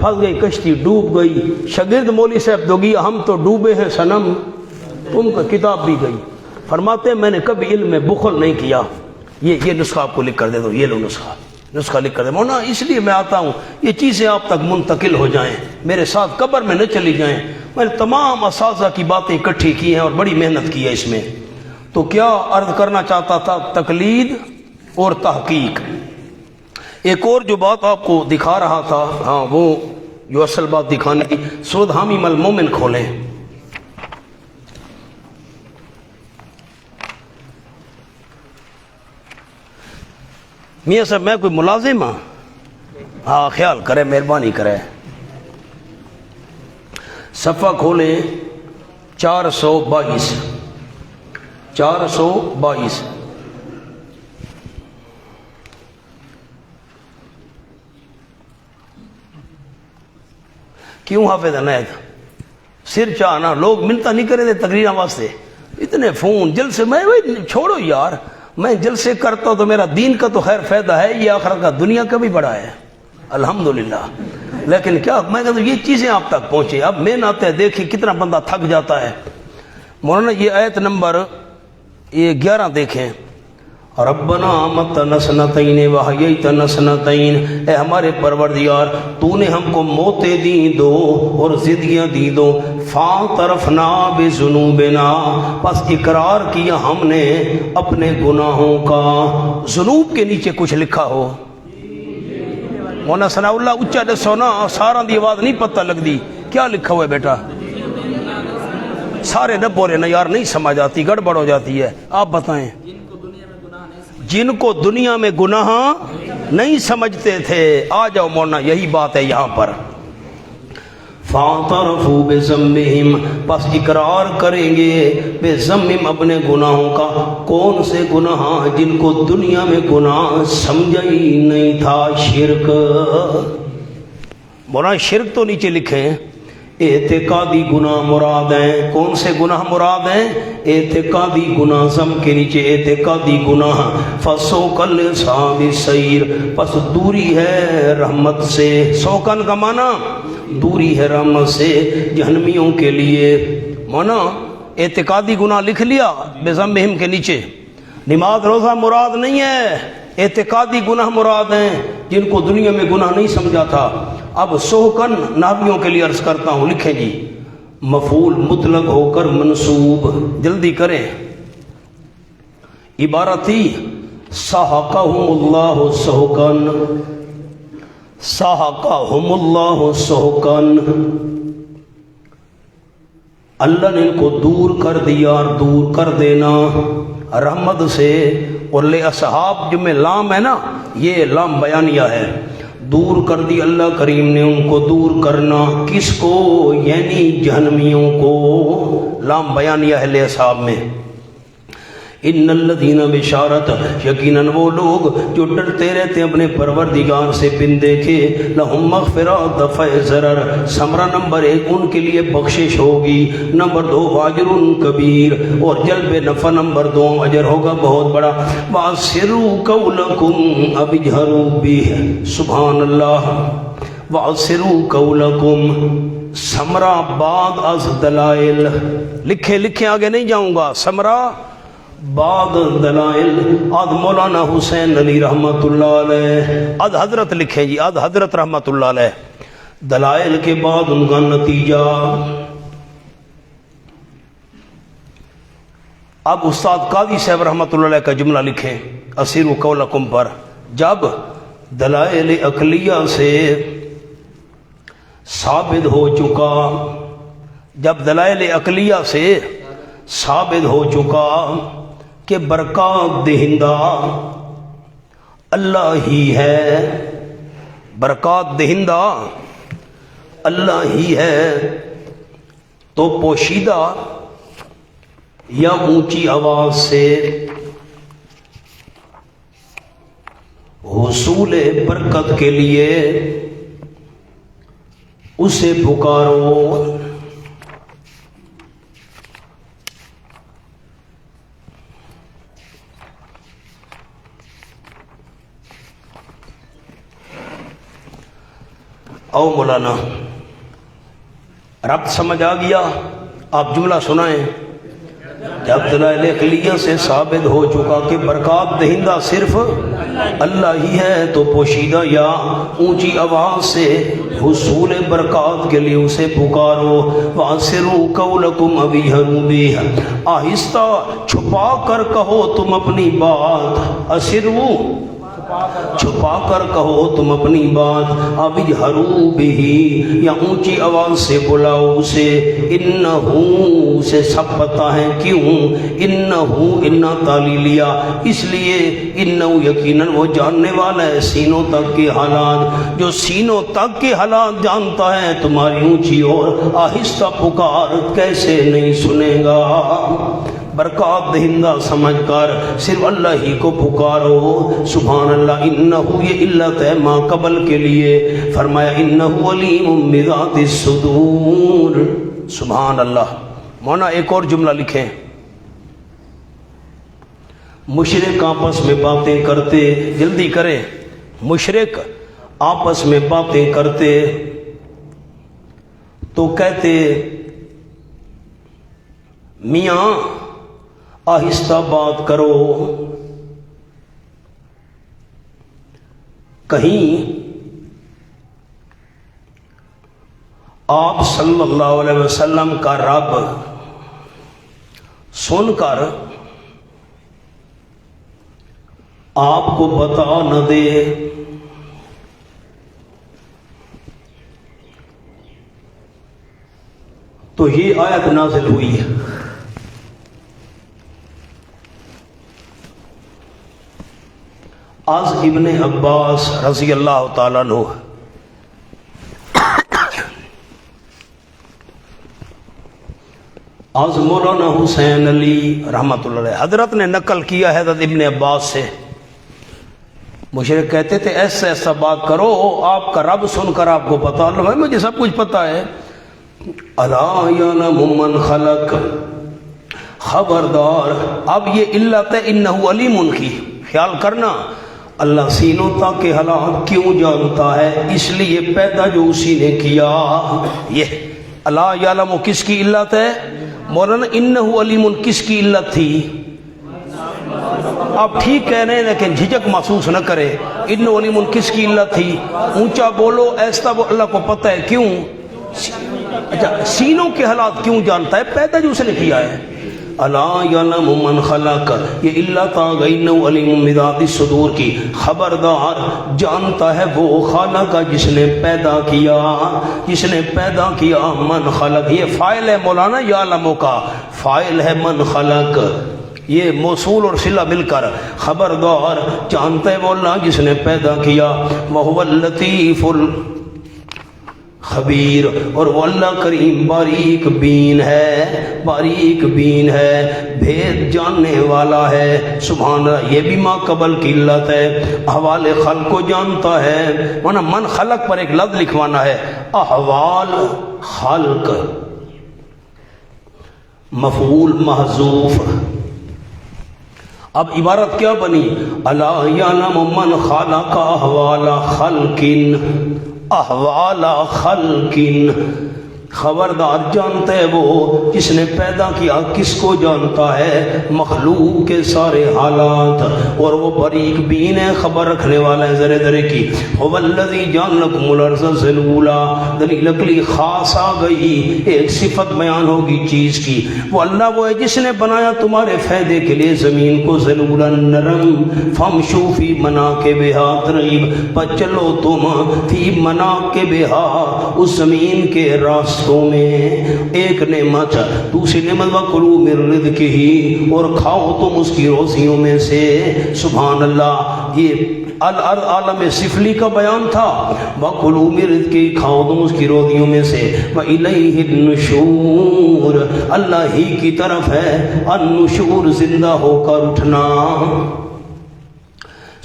پھنس گئی, کشتی ڈوب گئی. شاگرد مولوی صاحب دوگیا ہم تو ڈوبے ہیں صنم, تم کا کتاب بھی گئی. فرماتے ہیں میں نے کبھی علم میں بخل نہیں کیا. یہ نسخہ آپ کو لکھ کر دے دو, یہ لو نسخہ لکھ کر دے. مولانا اس لیے میں آتا ہوں یہ چیزیں آپ تک منتقل ہو جائیں, میرے ساتھ قبر میں نہ چلی جائیں. میں نے تمام اساتذہ کی باتیں اکٹھی کی ہیں اور بڑی محنت کی ہے اس میں. تو کیا عرض کرنا چاہتا تھا, تقلید اور تحقیق. ایک اور جو بات آپ کو دکھا رہا تھا, ہاں وہ جو اصل بات دکھانے کی, سود حامیم المومن کھولیں. میاں صاحب میں کوئی ملازم ہاں, ہاں خیال کرے, مہربانی کرے. صفحہ کھولیں 422. کیوں حافظ عنایت سر چاہنا, لوگ منتا نہیں کرے تھے تقریروں واسطے, اتنے فون جلسے. میں چھوڑو یار, میں جلسے کرتا ہوں تو میرا دین کا تو خیر فائدہ ہے, یہ آخرت کا دنیا کا بھی بڑا ہے الحمدللہ. لیکن کیا میں کہتا ہوں یہ چیزیں آپ تک پہنچے. اب میں نہ آتے دیکھیں کتنا بندہ تھک جاتا ہے. مولانا یہ آیت نمبر 11 دیکھیں, ربنا متنا سنتین وحییتنا سنتین, اے ہمارے پروردگار تو نے ہم کو موتیں دی دو اور زندگیاں دی دو. فاعترفنا بذنوبنا, پس اقرار کیا ہم نے اپنے گناہوں کا. ذنوب کے نیچے کچھ لکھا ہو مولانا ثناء اللہ اچھا دسو نا, سارا دی آواز نہیں پتہ لگ دی. کیا لکھا ہوا ہے بیٹا؟ سارے نہ بولے نا یار, نہیں سمجھ آتی, گڑبڑ ہو جاتی ہے. آپ بتائیں. جن کو دنیا میں گناہ نہیں سمجھتے تھے. آ جاؤ مولانا, یہی بات ہے یہاں پر. فاعترفوا بذنبہم, پس اقرار کریں گے بذنبہم, اپنے گناہوں کا. کون سے گناہ؟ جن کو دنیا میں گناہ سمجھا ہی نہیں تھا. شرک. مولانا شرک تو نیچے لکھیں. اعتقادی گناہ مراد ہیں. کون سے گناہ مراد ہیں؟ اعتقادی گناہ. زم کے نیچے اعتقادی گناہ. فسوقل صحاب سیر, پس دوری ہے رحمت سے. سوکن کا معنی دوری ہے رحمت سے جہنمیوں کے لیے. مونا اعتقادی گناہ لکھ لیا بذنبہم کے نیچے. نماز روزہ مراد نہیں ہے, اعتقادی گناہ مراد ہیں جن کو دنیا میں گناہ نہیں سمجھا تھا. اب سوکن نحویوں کے لیے عرض کرتا ہوں, لکھیں جی. مفعول مطلق ہو کر منصوب, جلدی کریں. عبارت تھی سحقہم اللہ سحقن, سحقہم اللہ سحقن, اللہ نے ان کو دور کر دیا, دور کر دینا رحمت سے. اور لے اصحاب جو میں لام ہے نا, یہ لام بیانیہ ہے. دور کر دی اللہ کریم نے ان کو دور کرنا. کس کو؟ یعنی جہنمیوں کو. لام بیانیہ ہے لے اصحاب میں. ان الذین بشارت, یقیناً وہ لوگ جو ڈرتے رہتے اپنے پروردگار سے بن دیکھے. لہم مغفرۃ دفع ضرر, ثمرہ نمبر 1 ان کے لیے بخشش ہوگی. نمبر 2 اجر کبیر, اور جلب نفع نمبر 2 اجر ہوگا بہت بڑا. واسروا قولکم اب اجہروا بہ, سبحان اللہ. واسروا قولکم, ثمرہ بعد از دلائل. لکھے آگے نہیں جاؤں گا. ثمرہ بعد دلائل. آد مولانا حسین علی رحمت اللہ علیہ, آد حضرت لکھیں جی, آد حضرت رحمت اللہ علیہ. دلائل کے بعد ان کا نتیجہ. اب استاد قاضی صاحب رحمت اللہ علیہ کا جملہ لکھیں اسیروا قولکم پر. جب دلائل عقلیہ سے ثابت ہو چکا, جب دلائل عقلیہ سے ثابت ہو چکا کہ برکات دہندہ اللہ ہی ہے, برکات دہندہ اللہ ہی ہے, تو پوشیدہ یا اونچی آواز سے حصول برکت کے لیے اسے پکارو. او مولانا ربط سمجھ آ گیا؟ آپ جملہ سنائیں۔ جب دلائل سے ثابت ہو چکا کہ برکات دہندہ صرف اللہ ہی ہے، تو پوشیدہ یا اونچی آواز سے حصول برکات کے لیے اسے پکارو۔ وَأَسِرُّوا قَوْلَكُمْ أَوْ اجْهَرُوا بِهِ، آہستہ چھپا کر کہو تم اپنی بات۔ اسروا چھپا کر کہو تم اپنی بات، اب اجہروا بہ یا اونچی آواز سے بلاؤ اسے۔ انہو اسے سب پتہ ہے کیوں، انہو انہا تالی لیا اس لیے، انہو یقیناً وہ جاننے والا ہے سینوں تک کے حالات، جو سینوں تک کے حالات جانتا ہے۔ تمہاری اونچی اور آہستہ پکار کیسے نہیں سنے گا؟ برکات دہندہ سمجھ کر صرف اللہ ہی کو پکارو۔ سبحان اللہ۔ انہو یہ علت ہے ما قبل کے لیے، فرمایا انہو علیم بذات الصدور۔ سبحان اللہ۔ مولانا ایک اور جملہ لکھیں، مشرک آپس میں باتیں کرتے، جلدی کریں، مشرک آپس میں باتیں کرتے تو کہتے میاں آہستہ بات کرو، کہیں آپ صلی اللہ علیہ وسلم کا رب سن کر آپ کو بتا نہ دے۔ تو یہ آیت نازل ہوئی ہے۔ از ابن عباس رضی اللہ تعالیٰ عنہ از مولانا حسین علی رحمۃ اللہ علیہ حضرت نے نقل کیا ہے حضرت ابن عباس سے، مشرک کہتے تھے ایسا ایسا بات کرو آپ کا رب سن کر آپ کو پتا، اللہ بھائی مجھے سب کچھ پتا ہے۔ الا یعلم من خلق، خبردار اب یہ علت ہے انہ علیم کی، خیال کرنا اللہ سینوں تک کے حالات کیوں جانتا ہے، اس لیے پیدا جو اسی نے کیا۔ یہ الا یعلم کس کی علت ہے مولانا؟ انہ علیم کس کی علت تھی؟ آپ ٹھیک کہہ رہے ہیں لیکن جھجک محسوس نہ کرے۔ انہ علیم کس کی علت تھی؟ اونچا بولو، ایسا وہ اللہ کو پتہ ہے کیوں، اچھا سینوں کے حالات کیوں جانتا ہے، پیدا جو اس نے کیا ہے۔ الا یعلم من خلق، یہ علت آ گئی انہ علیم بذات الصدور کی، خبردار جانتا ہے وہ خالق کا جس نے پیدا کیا، جس نے پیدا کیا۔ من خلق یہ فاعل ہے مولانا، یعلم کا فاعل ہے من خلق، یہ موصول اور صلہ مل کر خبردار جانتا ہے وہ اللہ جس نے پیدا کیا۔ وہو اللطیف خبیر، اور وہ اللہ کریم باریک بین ہے، باریک بین ہے، بھید جاننے والا ہے۔ سبحان اللہ۔ یہ بھی ما قبل کی علت ہے، احوال خلق کو جانتا ہے، ورنہ من خلق پر ایک لفظ لکھوانا ہے، احوال خلق مفعول محذوف۔ اب عبارت کیا بنی؟ الا یعلم من خلق احوال خلق، احوال خلق، خبردار جانتا ہے وہ جس نے پیدا کیا، کس کو جانتا ہے؟ مخلوق کے سارے حالات، اور وہ باریک بین ہے، خبر رکھنے والا ہے ذرے ذرے کی۔ هو الذی جعل لکم الارض ذلولا، دلیل عقلی خاص آ گئی، ایک صفت بیان ہوگی چیز کی، وہ اللہ وہ ہے جس نے بنایا تمہارے فائدے کے لیے زمین کو ذلولا نرم، فامشوا فی مناکبہا ترغیب، پر چلو تم فی مناکبہا اس زمین کے راستوں میں۔ ایک نعمت، دوسری نعمت وَكُلُوا مِن رِزْقِهِ، اور کھاؤ تم اس کی روزیوں میں سے۔ سبحان اللہ۔ یہ الارض عالم سفلی کا بیان تھا، وَكُلُوا مِن رِزْقِهِ، کھاؤ تم اس کی روزیوں میں سے۔ وَإِلَيْهِ النُّشُورُ، اللہ ہی کی طرف ہے النشور، زندہ ہو کر اٹھنا۔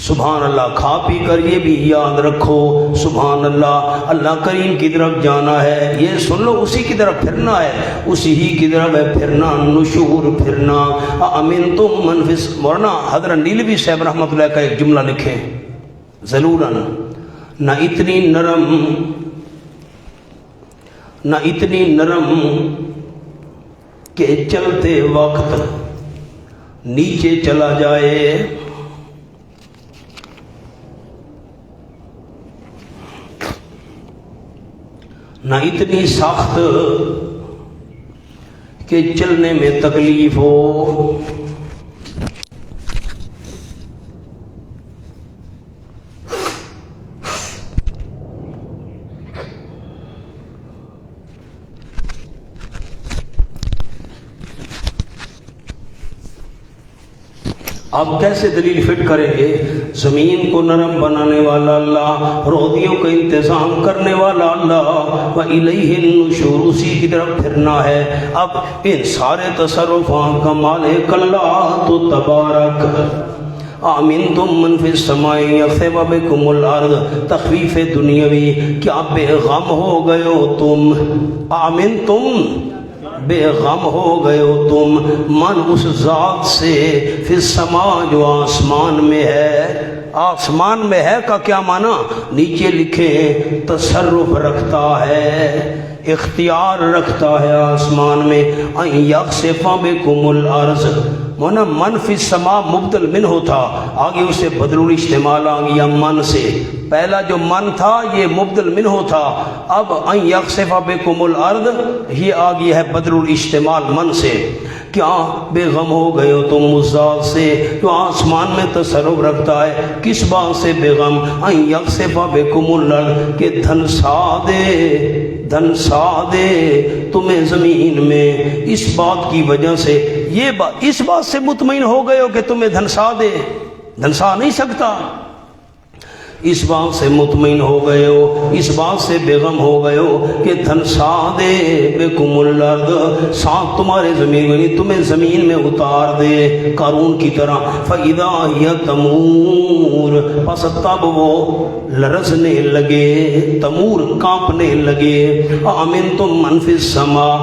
سبحان اللہ۔ کھا پی کر یہ بھی یاد رکھو، سبحان اللہ، اللہ کریم کی طرف جانا ہے، یہ سن لو اسی کی طرف پھرنا ہے، اسی ہی کی طرف ہے پھرنا، نشور پھرنا۔ امین تم منفس، مولانا حضرت نیلوی صاحب رحمۃ اللہ کا ایک جملہ لکھیں، ذلولا، نہ اتنی نرم نہ اتنی نرم کہ چلتے وقت نیچے چلا جائے، نہ اتنی سخت کہ چلنے میں تکلیف ہو، آپ کیسے دلیل فٹ کریں گے؟ زمین کو نرم بنانے والا اللہ، روزیوں کا انتظام کرنے والا اللہ، وَإِلَيْهِ النُّشُورُ، اسی کی طرف پھرنا ہے۔ اب ان سارے تصرفات کا مالک اللہ تو تبارک۔ آمنتم من فی السماء یخسف بکم الارض، تخفیف دنیاوی، کیا بے غم ہو گئے ہو تم؟ آمنتم، بے غم ہو گئے ہو تم، من اس ذات سے، فی السماء جو آسمان میں ہے۔ آسمان میں ہے کا کیا معنی؟ نیچے لکھیں تصرف رکھتا ہے، اختیار رکھتا ہے آسمان میں۔ ان یخسف بکم الارض، مونا من فی السماء مبدل من ہوتا، آگے اسے بدل الاستعمال آ گیا من سے۔ پہلا جو من تھا یہ مبدل من ہوتا، اب ان یخسف بکم الارض یہ آ گیا ہے بدل الاستعمال من سے۔ کیا بے غم ہو گئے ہو تم اس ذات سے جو آسمان میں تصرف رکھتا ہے؟ کس بات سے بے غم؟ ان یخسف بکم الارض، کہ دھنسا دے تمہیں زمین میں، اس بات کی وجہ سے، اس بات سے مطمئن ہو گئے ہو کہ تمہیں دھنسا دے؟ دھنسا نہیں سکتا۔ اس بات سے مطمئن ہو گئے ہو، اس بات سے بے غم ہو گئے ہو کہ دھنسا دے بکم الارض، ساتھ تمہارے زمین میں، تمہیں زمین میں اتار دے قارون کی طرح۔ فَإِذَا هِيَ تَمُورُ، پس تب وہ لرزنے لگے، تمور کانپنے لگے۔ آمنتم من فی السماء،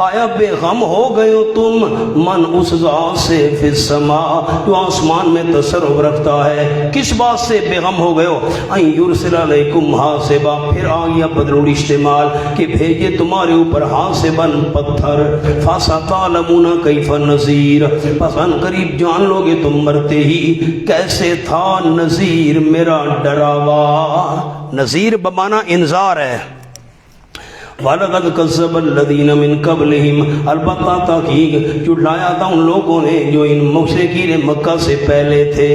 آیا بے غم ہو گئے ہو تم من اس ذات سے، فی السماء جو آسمان میں تصرف رکھتا ہے، کس بات سے بے غم ہو گئے ہو؟ ان یرسل علیکم حاصبا، پھر آ گیا بدل الاستعمال کہ بھیجے تمہارے اوپر حاصبا پتھر۔ فَسَتَعْلَمُونَ كَيْفَ نَذِيرٌ، پس ان قریب جان لوگے تم مرتے ہی کیسے تھا نذیر میرا ڈراوا۔ نذیر بمعنی انذار ہے۔ وَلَقَدْ كَذَّبَ الَّذِينَ مِن قَبْلِهِمْ، البتہ تحقیق جھٹلایا تھا ان لوگوں نے جو ان مشرکین مکہ سے پہلے تھے۔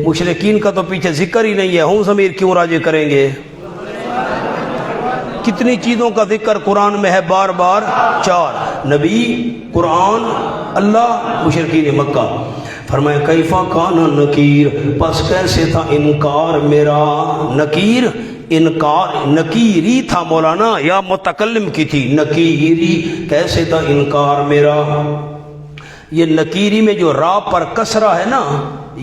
مشرکین کا تو پیچھے ذکر ہی نہیں ہے، ہم ضمیر کیوں راجع کریں گے؟ کتنی چیزوں کا ذکر قرآن میں ہے بار بار؟ 4، نبی، قرآن، اللہ، مشرکین مکہ۔ فرمایا کیفا کان نکیر، پس کیسے تھا انکار میرا۔ نکیر انکار، نکیری تھا مولانا یا متکلم کی تھی؟ نکیری، کیسے تھا انکار میرا۔ یہ نکیری میں جو را پر کسرہ ہے نا،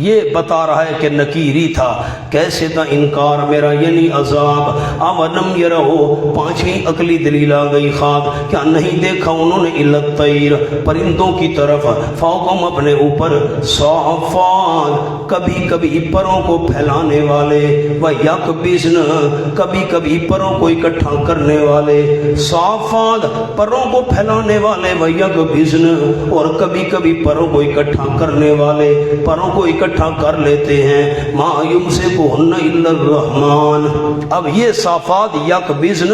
یہ بتا رہا ہے کہ نکیری تھا، کیسے تھا انکار میرا، یعنی عذاب۔ اولم یرہو، 5ویں عقلی دلیل آ گئی خواب، کیا نہیں دیکھا انہوں نے الی الطیر، پرندوں کی طرف، فوقہم اپنے اوپر، صافات، کبھی کبھی پروں کو پھیلانے والے، ویقبضن، کبھی کبھی پروں کو اکٹھا کرنے والے۔ صافات پروں کو پھیلانے والے، ویقبضن، اور کبھی کبھی پروں کو اکٹھا کرنے والے، پروں کو اکٹھا کر لیتے ہیں۔ ما یمسکہن الا الرحمن، اب یہ صافات یقبضن،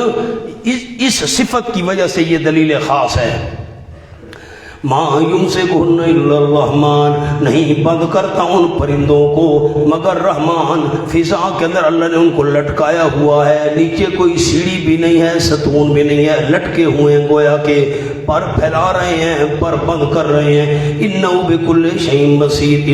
اس صفت کی وجہ سے یہ دلیل خاص ہے۔ ما یمسکہن الا الرحمن، نہیں بند کرتا ان پرندوں کو مگر رحمان۔ فضا کے اندر اللہ نے ان کو لٹکایا ہوا ہے، نیچے کوئی سیڑھی بھی نہیں ہے، ستون بھی نہیں ہے، لٹکے ہوئے ہیں، گویا کہ پر پھیلا رہے ہیں، پر بند کر رہے ہیں۔ انہ بکل شیء بصیر،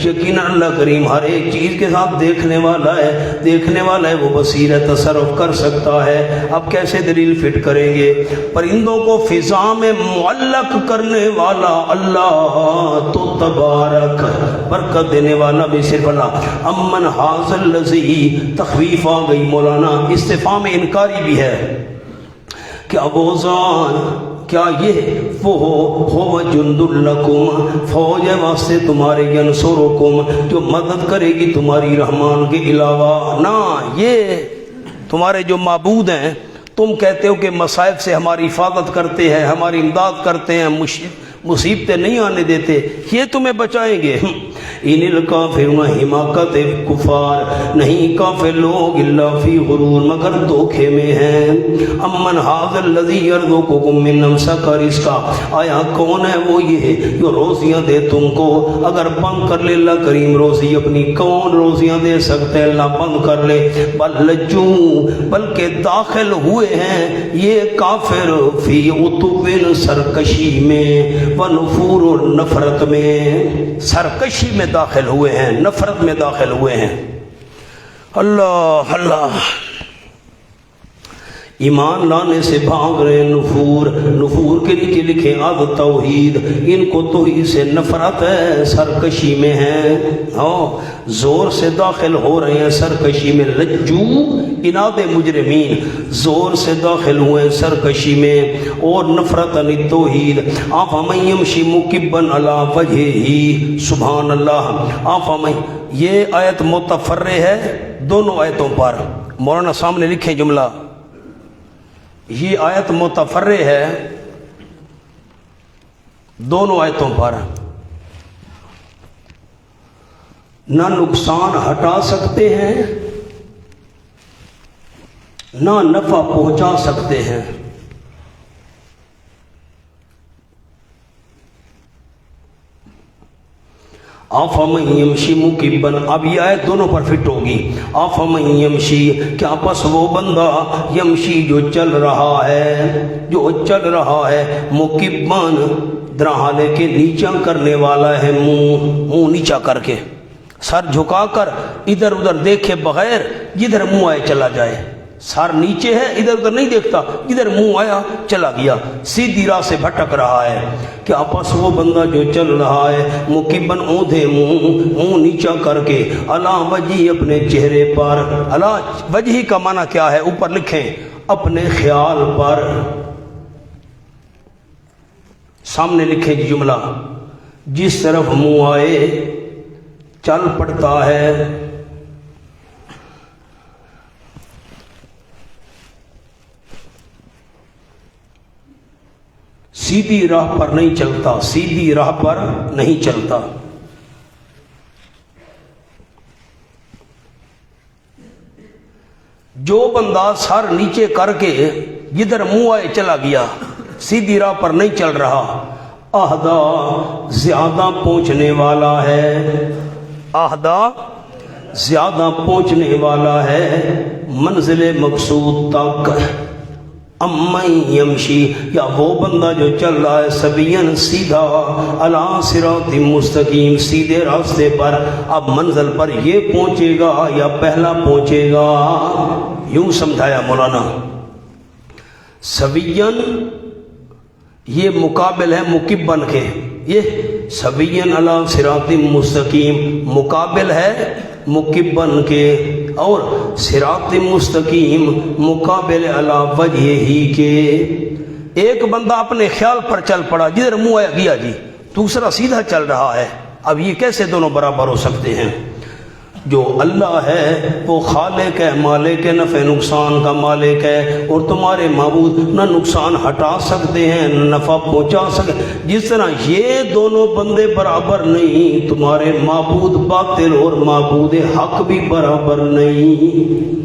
یقینا اللہ کریم ہر ایک چیز کے ساتھ دیکھنے والا ہے، دیکھنے والا ہے، وہ بصیر ہے، تصرف کر سکتا ہے۔ اب کیسے دلیل فٹ کریں گے؟ پرندوں کو فضا میں معلق کرنے والا اللہ تو تبارک، برکت دینے والا بھی صرف اللہ۔ امن ھذا الذی، تخویف آ گئی مولانا، استفہام انکاری بھی ہے۔ کیا وہ ذات، کیا یہ وہ ہو جند لکم، فوج ہے واسطے تمہارے، ینصرکم، جو مدد کرے گی تمہاری رحمان کے علاوہ؟ نہ، یہ تمہارے جو معبود ہیں تم کہتے ہو کہ مصائب سے ہماری حفاظت کرتے ہیں، ہماری امداد کرتے ہیں، مصیبتیں نہیں آنے دیتے، یہ تمہیں بچائیں گے۔ ان الکافرون حماقت کفار، نہیں کافر لوگ الا فی غرور مگر دھوکے میں ہیں۔ امن ھذا الذی یرزقکم من امسک رزقا، آیا کون ہے وہ یہ جو روزیاں دے تم کو؟ اگر بند کر لے اللہ کریم روزی اپنی، کون روزیاں دے سکتے ہیں؟ اللہ بند کر لے۔ بل لجوں، بلکہ داخل ہوئے ہیں یہ کافر فی عتو، سرکشی میں، ونفور، نفرت میں، سرکشی میں داخل ہوئے ہیں، نفرت میں داخل ہوئے ہیں۔ اللہ اللہ، ایمان لانے سے بھاگ رہے ہیں۔ نفور، نفور کے نیچے لکھے اد توحید، ان کو توحید سے نفرت ہے، سرکشی میں ہیں، زور سے داخل ہو رہے ہیں سرکشی میں۔ لجو، اناد مجرمین، زور سے داخل ہوئے سرکشی میں اور نفرت عن توحید۔ افمن یمشی مکبا علی وجہہ، سبحان اللہ۔ افمن، یہ آیت متفرع ہے دونوں آیتوں پر، مولانا سامنے لکھیں جملہ، یہ آیت متفرع ہے دونوں آیتوں پر، نہ نقصان ہٹا سکتے ہیں نہ نفع پہنچا سکتے ہیں۔ افمن یمشی مکبا، اب یہ آیت دونوں پر فٹ ہوگی۔ افمن یمشی، کیا پس وہ بندہ، یمشی جو چل رہا ہے، جو چل رہا ہے، مکبان، درحالے کے نیچا کرنے والا ہے، منہ نیچا کر کے، سر جھکا کر ادھر ادھر دیکھے بغیر، جدھر منہ آئے چلا جائے، سر نیچے ہے، ادھر ادھر نہیں دیکھتا، جدھر منہ آیا چلا گیا، سیدھی راہ سے بھٹک رہا ہے۔ کہ آپس وہ بندہ جو چل رہا ہے، مکبن، اوندھے منہ نیچا کر کے، علی وجہی، اپنے چہرے پر، علی وجہی کا معنی کیا ہے؟ اوپر لکھیں، اپنے خیال پر، سامنے لکھیں جملہ، جس طرف منہ آئے چل پڑتا ہے۔ سیدھی راہ پر نہیں چلتا، سیدھی راہ پر نہیں چلتا۔ جو بندہ سر نیچے کر کے جدھر منہ آئے چلا گیا، سیدھی راہ پر نہیں چل رہا، اہدا، زیادہ پہنچنے والا ہے، اہدا، زیادہ پہنچنے والا ہے منزل مقصود تک۔ امن یمشی، یا وہ بندہ جو چل رہا ہے، سبین، سیدھا، علی صراط مستقیم، سیدھے راستے پر، اب منزل پر یہ پہنچے گا یا پہلا پہنچے گا؟ یوں سمجھایا مولانا۔ سبین، یہ مقابل ہے مکبن کے، یہ سبین علی صراط مستقیم مقابل ہے مکبن کے، اور صراط مستقیم مقابل علی وجہ ہی کے۔ ایک بندہ اپنے خیال پر چل پڑا، جدھر منہ آیا گیا جی، دوسرا سیدھا چل رہا ہے، اب یہ کیسے دونوں برابر ہو سکتے ہیں؟ جو اللہ ہے وہ خالق ہے، مالک ہے، نفع نقصان کا مالک ہے، اور تمہارے معبود نہ نقصان ہٹا سکتے ہیں نہ نفع پہنچا سکتے۔ جس طرح یہ دونوں بندے برابر نہیں، تمہارے معبود باطل اور معبود حق بھی برابر نہیں۔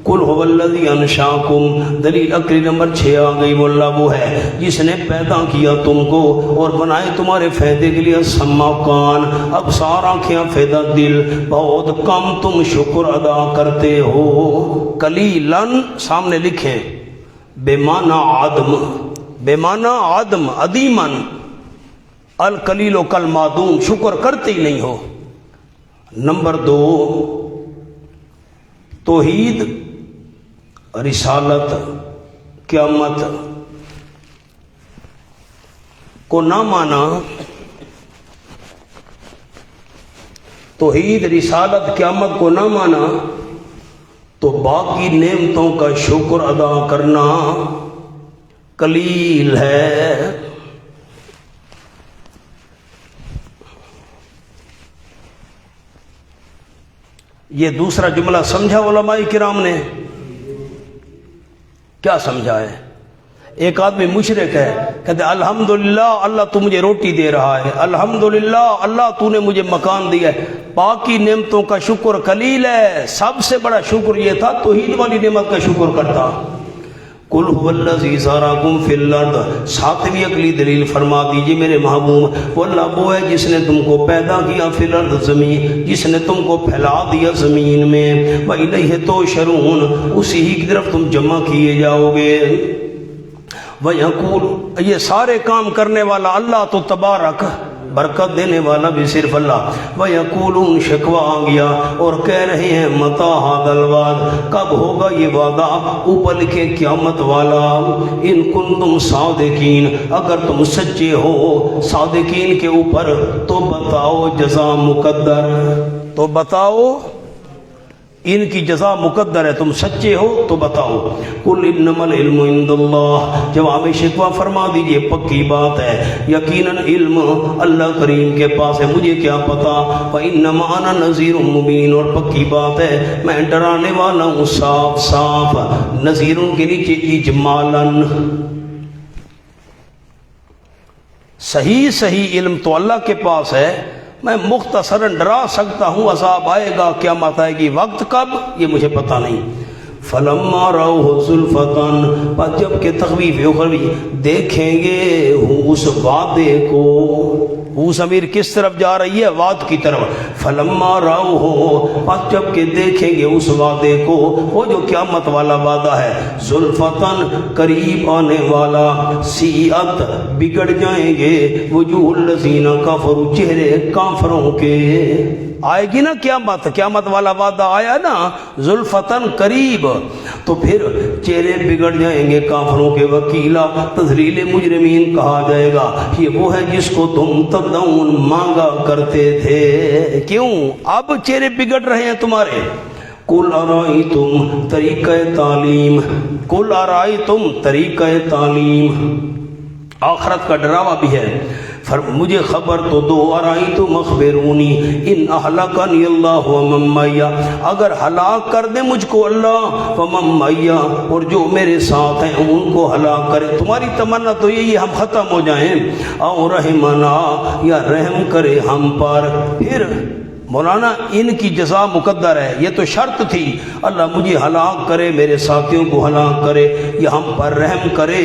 قل هو الذی انشاکم، دلیل عقلی نمبر 6 آ گئی، وہ اللہ وہ ہے جس نے پیدا کیا تم کو اور بنائے تمہارے فائدے کے لیے سما کان، ابصار، آنکھیں، فائدہ دل، بہت کم تم شکر ادا کرتے ہو۔ قلیلاً، سامنے لکھیں، بے معنی عدم، بے معنی عدم، عدیماً، القلیل و کالمعدوم، شکر کرتے ہی نہیں ہو۔ نمبر 2، توحید، رسالت، قیامت کو نہ مانا، توحید، رسالت، قیامت کو نہ مانا تو باقی نعمتوں کا شکر ادا کرنا قلیل ہے۔ یہ دوسرا جملہ سمجھا علماء کرام نے؟ کیا سمجھا ہے؟ ایک آدمی مشرک ہے، کہتے الحمدللہ اللہ تو مجھے روٹی دے رہا ہے، الحمدللہ اللہ تو نے مجھے مکان دیا ہے، باقی نعمتوں کا شکر قلیل ہے، سب سے بڑا شکر یہ تھا توحید والی نعمت کا شکر کرتا۔ قل هو الذی ذراکم فی الارض، ساتویں اگلی دلیل فرما دیجئے میرے محبوب، وہ اللہ وہ ہے جس نے تم کو پیدا کیا فی الارض زمین، جس نے تم کو پھیلا دیا زمین میں، وَإِلَيْهِ تُحْشَرُونَ، اسی ہی کی طرف تم جمع کیے جاؤ گے۔ وَيَقُولُ، یہ سارے کام کرنے والا اللہ تو تبارک، برکت دینے والا بھی صرف اللہ۔ وَيَقُولُونَ، شکوہ آ گیا اور کہہ رہے ہیں مَتَىٰ هَٰذَا الْوَعْدُ، کب ہوگا یہ وعدہ، اوپر لکھے قیامت والا۔ ان کنتم صادقین، اگر تم سچے ہو صادقین کے اوپر تو بتاؤ جزا مقدر، تو بتاؤ ان کی جزا مقدر ہے، تم سچے ہو تو بتاؤ۔ قل انما العلم عند اللہ، جواب شکوہ فرما دیجئے پکی بات ہے، یقیناً علم اللہ کریم کے پاس ہے، مجھے کیا پتا، وانما انا نذیر مبین، اور پکی بات ہے میں ڈرانے والا ہوں صاف صاف، نذیروں کے نیچے اجمالاً، صحیح علم تو اللہ کے پاس ہے، میں مختصراً ڈرا سکتا ہوں عذاب آئے گا، قیامت آئے گی، وقت کب یہ مجھے پتہ نہیں۔ فلما رأوه زلفةً، پر جب کہ تخویف اخروی دیکھیں گے اس وعدے کو، وہ ضمیر کس طرف جا رہی ہے؟ وعد کی طرف۔ فلما رأوه، پر جب کہ دیکھیں گے اس وعدے کو، وہ جو قیامت والا وعدہ ہے، زلفةً قریب آنے والا، سیئت بگڑ جائیں گے، وجوہ الذین کفروا، چہرے کافروں کے، آئے گی نا قیامت، قیامت والا وعدہ آیا نا، زلفةً قریب، تو پھر چہرے بگڑ جائیں گے کافروں کے، وکیلا تذلیل مجرمین کہا جائے گا، یہ وہ ہے جس کو تم تدعون مانگا کرتے تھے، کیوں اب چہرے بگڑ رہے ہیں تمہارے؟ قل ارائیتم طریقہ تعلیم، قل ارائیتم طریقہ تعلیم، آخرت کا ڈراوا بھی ہے، مجھے خبر تو دو، ارائیتم اخبرونی ان اہلکنی اللہ ومن معی، اگر ہلاک کر دے مجھ کو اللہ، ومن معی، اور جو میرے ساتھ ہیں ان کو ہلاک کرے، تمہاری تمنا تو یہی ہم ختم ہو جائیں، او رحمنا، یا رحم کرے ہم پر۔ پھر مولانا ان کی جزا مقدر ہے، یہ تو شرط تھی، اللہ مجھے ہلاک کرے، میرے ساتھیوں کو ہلاک کرے، یا ہم پر رحم کرے،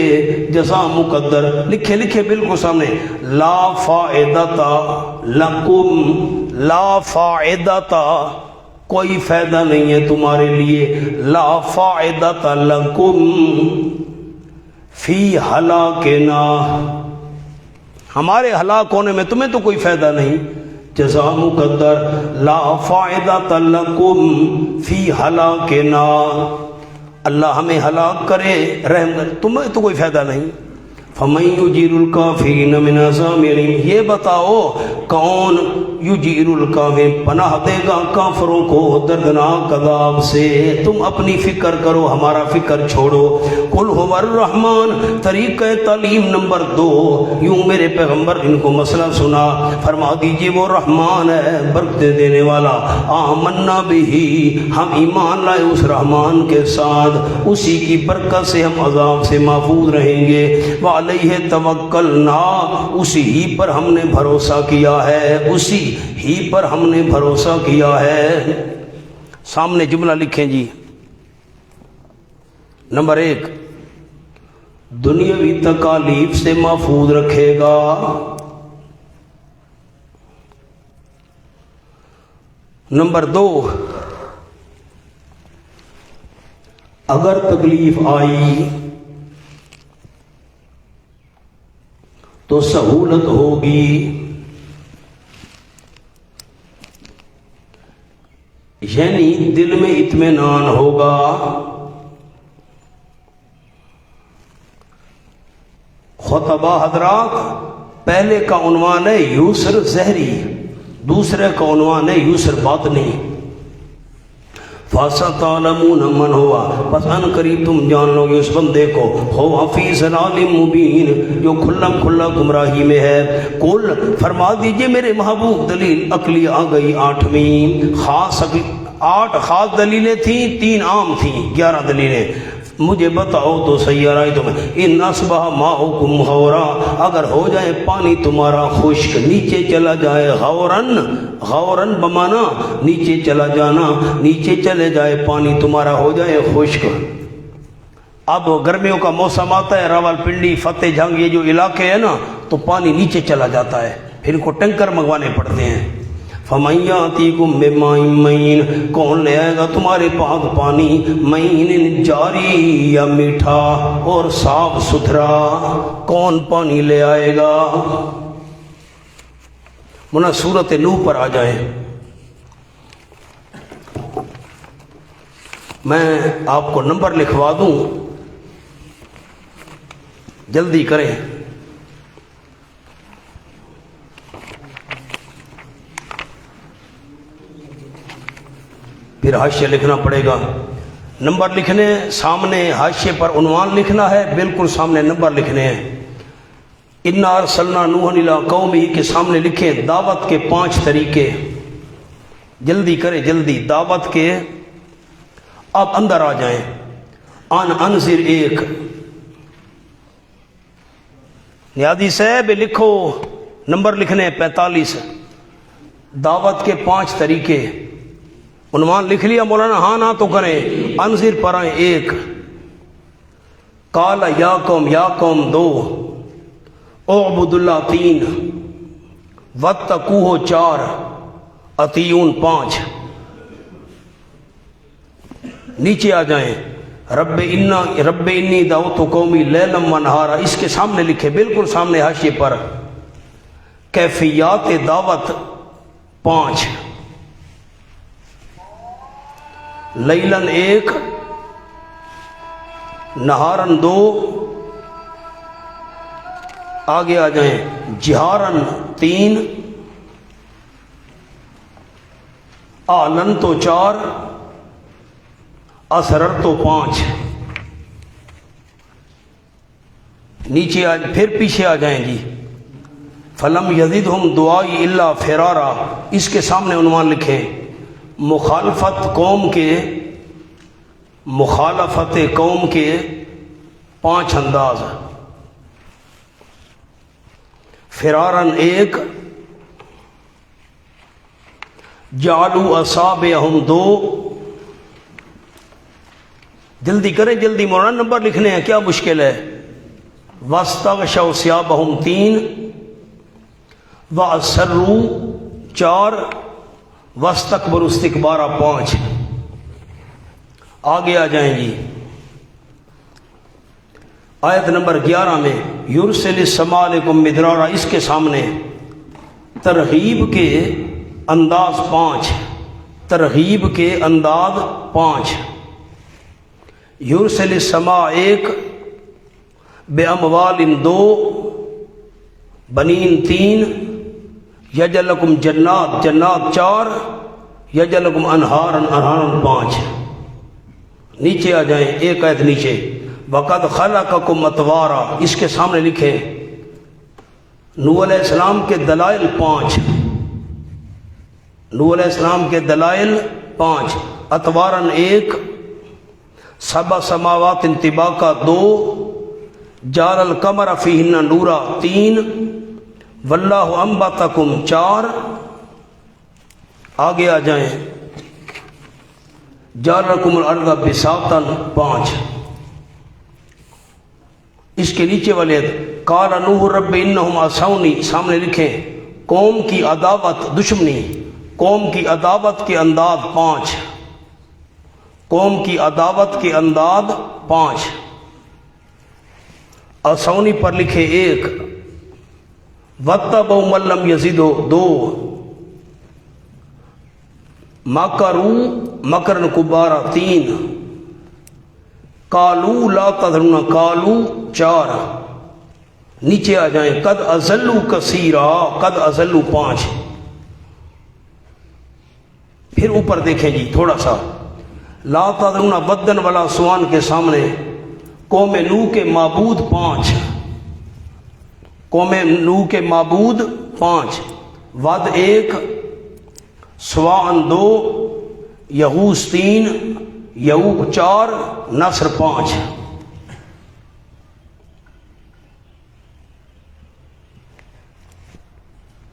جزا مقدر، لکھے بالکل سامنے، لا فائدتا لکم، لا فائدتا، کوئی فائدہ نہیں ہے تمہارے لیے، لا فائدتا لکم فی ہلاکنا، ہمارے ہلاک ہونے میں تمہیں تو کوئی فائدہ نہیں، جزا مقدر، لا فائدۃ لکم فی ہلاکنا، اللہ ہمیں ہلاک کرے، رحم کرے، تمہیں تو کوئی فائدہ نہیں۔ فمن یجیر الکافرین من عذاب علیم، یہ بتاؤ کون یجیر الکافرین، پناہ دے گا کافروں کو دردناک عذاب سے، تم اپنی فکر کرو، ہمارا فکر چھوڑو۔ قل هو الرحمن، طریقہ تعلیم نمبر 2، یوں میرے پیغمبر ان کو مسئلہ سنا، فرما دیجئے وہ رحمان ہے، برکت دینے والا، آمنا بہ، ہم ایمان لائے اس رحمان کے ساتھ، اسی کی برکت سے ہم عذاب سے محفوظ رہیں گے، علیہ توکلنا، اسی ہی پر ہم نے بھروسہ کیا ہے، اسی ہی پر ہم نے بھروسہ کیا ہے۔ سامنے جملہ لکھیں جی، نمبر 1، دنیاوی تکالیف سے محفوظ رکھے گا، نمبر 2، اگر تکلیف آئی تو سہولت ہوگی، یعنی دل میں اطمینان ہوگا۔ خطبہ حضرات، پہلے کا عنوان ہے یسر ظہری، دوسرے کا عنوان ہے یسر باطنی۔ فَسَتَعْلَمُونَ مَنْ هُوَ، پس ان قریب تم جان لو گے اس بندے کو، هُوَ فِي ضَلَالٍ مُبِينٍ، جو کھلم کھلا گمراہی میں ہے۔ قل، فرما دیجئے میرے محبوب، دلیل عقلی آ گئی 8ویں، 8 خاص دلیلیں تھیں، 3 عام تھیں، 11 دلیلیں۔ مجھے بتاؤ تو صحیح رائے تمہیں ان اصبح ماؤکم غورا اگر ہو جائے پانی تمہارا خشک نیچے چلا جائے غورن غورن بمانا نیچے چلا جانا نیچے چلے جائے پانی تمہارا ہو جائے خشک اب گرمیوں کا موسم آتا ہے راول پنڈی فتح جھنگ یہ جو علاقے ہیں نا تو پانی نیچے چلا جاتا ہے پھر ان کو ٹینکر منگوانے پڑتے ہیں فَمَيَّاتِكُم بِمَاءٍ مَّعِينٍ کون لے آئے گا تمہارے پاس پانی معین جاری یا میٹھا اور صاف ستھرا کون پانی لے آئے گا منا سورت نوح پر آ جائیں میں آپ کو نمبر لکھوا دوں جلدی کریں پھر حاشیہ لکھنا پڑے گا نمبر لکھنے سامنے حاشیے پر عنوان لکھنا ہے بالکل سامنے نمبر لکھنے ہیں انا ارسلنا نوحا الی قومہ کے سامنے لکھیں دعوت کے 5 طریقے جلدی کریں جلدی دعوت کے اب اندر آ جائیں انذر 1 نیادی صاحب لکھو نمبر لکھنے 45 دعوت کے 5 طریقے عنوان لکھ لیا مولانا ہاں نہ تو کریں انذر پر آئیں 1 قال یا قوم 2 اعبد اللہ 3 واتقوہ 4 اطیعون 5 نیچے آ جائیں رب انی دعوت قومی لیلا و نہارا اس کے سامنے لکھے بالکل سامنے حاشیے پر کیفیات دعوت 5 لیلن 1 نہارن 2 آگے آ جائیں جہارن 3 آلن تو 4 اسرر تو 5 نیچے پھر پیچھے آ جائیں جی فلم یزدہم دعائی الا فرارا اس کے سامنے عنوان لکھیں مخالفت قوم کے 5 انداز فرارن 1 جعلوا اصابعہم 2 جلدی کریں جلدی مولانا نمبر لکھنے ہیں کیا مشکل ہے واستغشوا ثیابہم 3 واسروا 4 واستکبروا استکبارا 5 آگے آ جائیں جی آیت نمبر 11 میں یرسل السماء علیکم مدرارا اس کے سامنے ترغیب کے انداز 5 ترغیب کے انداز 5 یرسل السماء 1 باموال 2 بنین 3 یجعل لکم جنات 4 یجعل لکم انہارا 5 نیچے آ جائیں ایک آیت نیچے وقد خلقکم اطوارا اس کے سامنے لکھے نوح علیہ السلام کے دلائل 5 نوح علیہ السلام کے دلائل 5 اطوارن 1 سبع سماوات طباقا 2 جعل القمر فیہن نورا 3 واللہ انبتکم 4 آگے آ جائیں جعل لکم الارض بساطا 5 اس کے نیچے والے قال نوح رب انہم عصونی سامنے لکھیں قوم کی عداوت دشمنی قوم کی عداوت کے انداز 5 قوم کی عداوت کے انداز 5 عصونی پر لکھے 1 واتبعوا من لم یزدہ 2 مکروا مکرا کبارا 3 قالوا لا تذرن قالوا 4 نیچے آ جائیں قد اضلوا کثیرا قد اضلوا 5 پھر اوپر دیکھیں جی تھوڑا سا لا تذرن ودن ولا سوان کے سامنے قوم نوح کے معبود 5 قوم نوح کے معبود 5 ود 1 سواعن 2 یغوث 3 یعوق 4 نصر 5.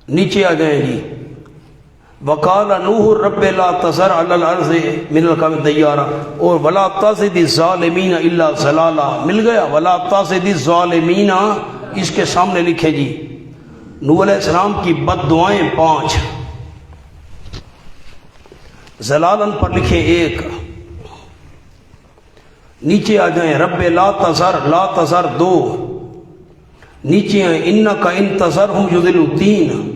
نیچے آ گئے جی. وقال نوح رب لا تذر علی الارض من القوم دیارا، اور ولا تزد الظالمین الا ضلالا. مل گیا ولا تزد الظالمین، اس کے سامنے لکھے جی نوح علیہ السلام کی بد دعائیں 5، ضلالن پر لکھے 1. نیچے آ جائیں رب لا تذر 2. نیچے ہیں انکا ان تذرہم یضلوا 3.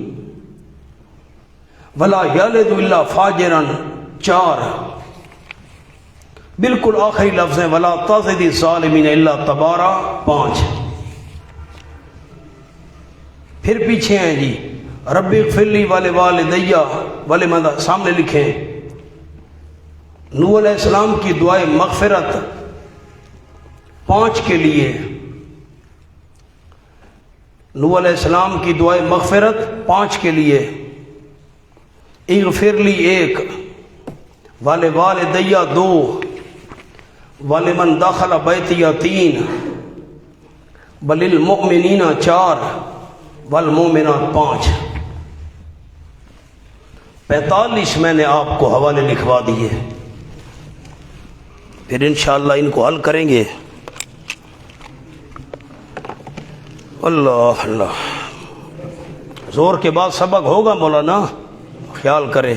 ولا یلد الا فاجرا 4. بالکل آخری لفظ ہیں ولا تزد الظالمین الا تبارا 5. پھر پیچھے ہیں جی رب اغفر لی ولوالدی ولمن، سامنے لکھیں نوح علیہ السلام کی دعائے مغفرت 5 کے لیے. نوح علیہ السلام کی دعائے مغفرت 5 کے لیے. اغفر لی 1، ولوالدی 2، ولمن دخل بیتی 3، وللمؤمنین 4، والمؤمنات 5. 45 میں نے آپ کو حوالے لکھوا دیے، پھر انشاءاللہ ان کو حل کریں گے. اللہ اللہ. زور کے بعد سبق ہوگا مولانا، خیال کرے.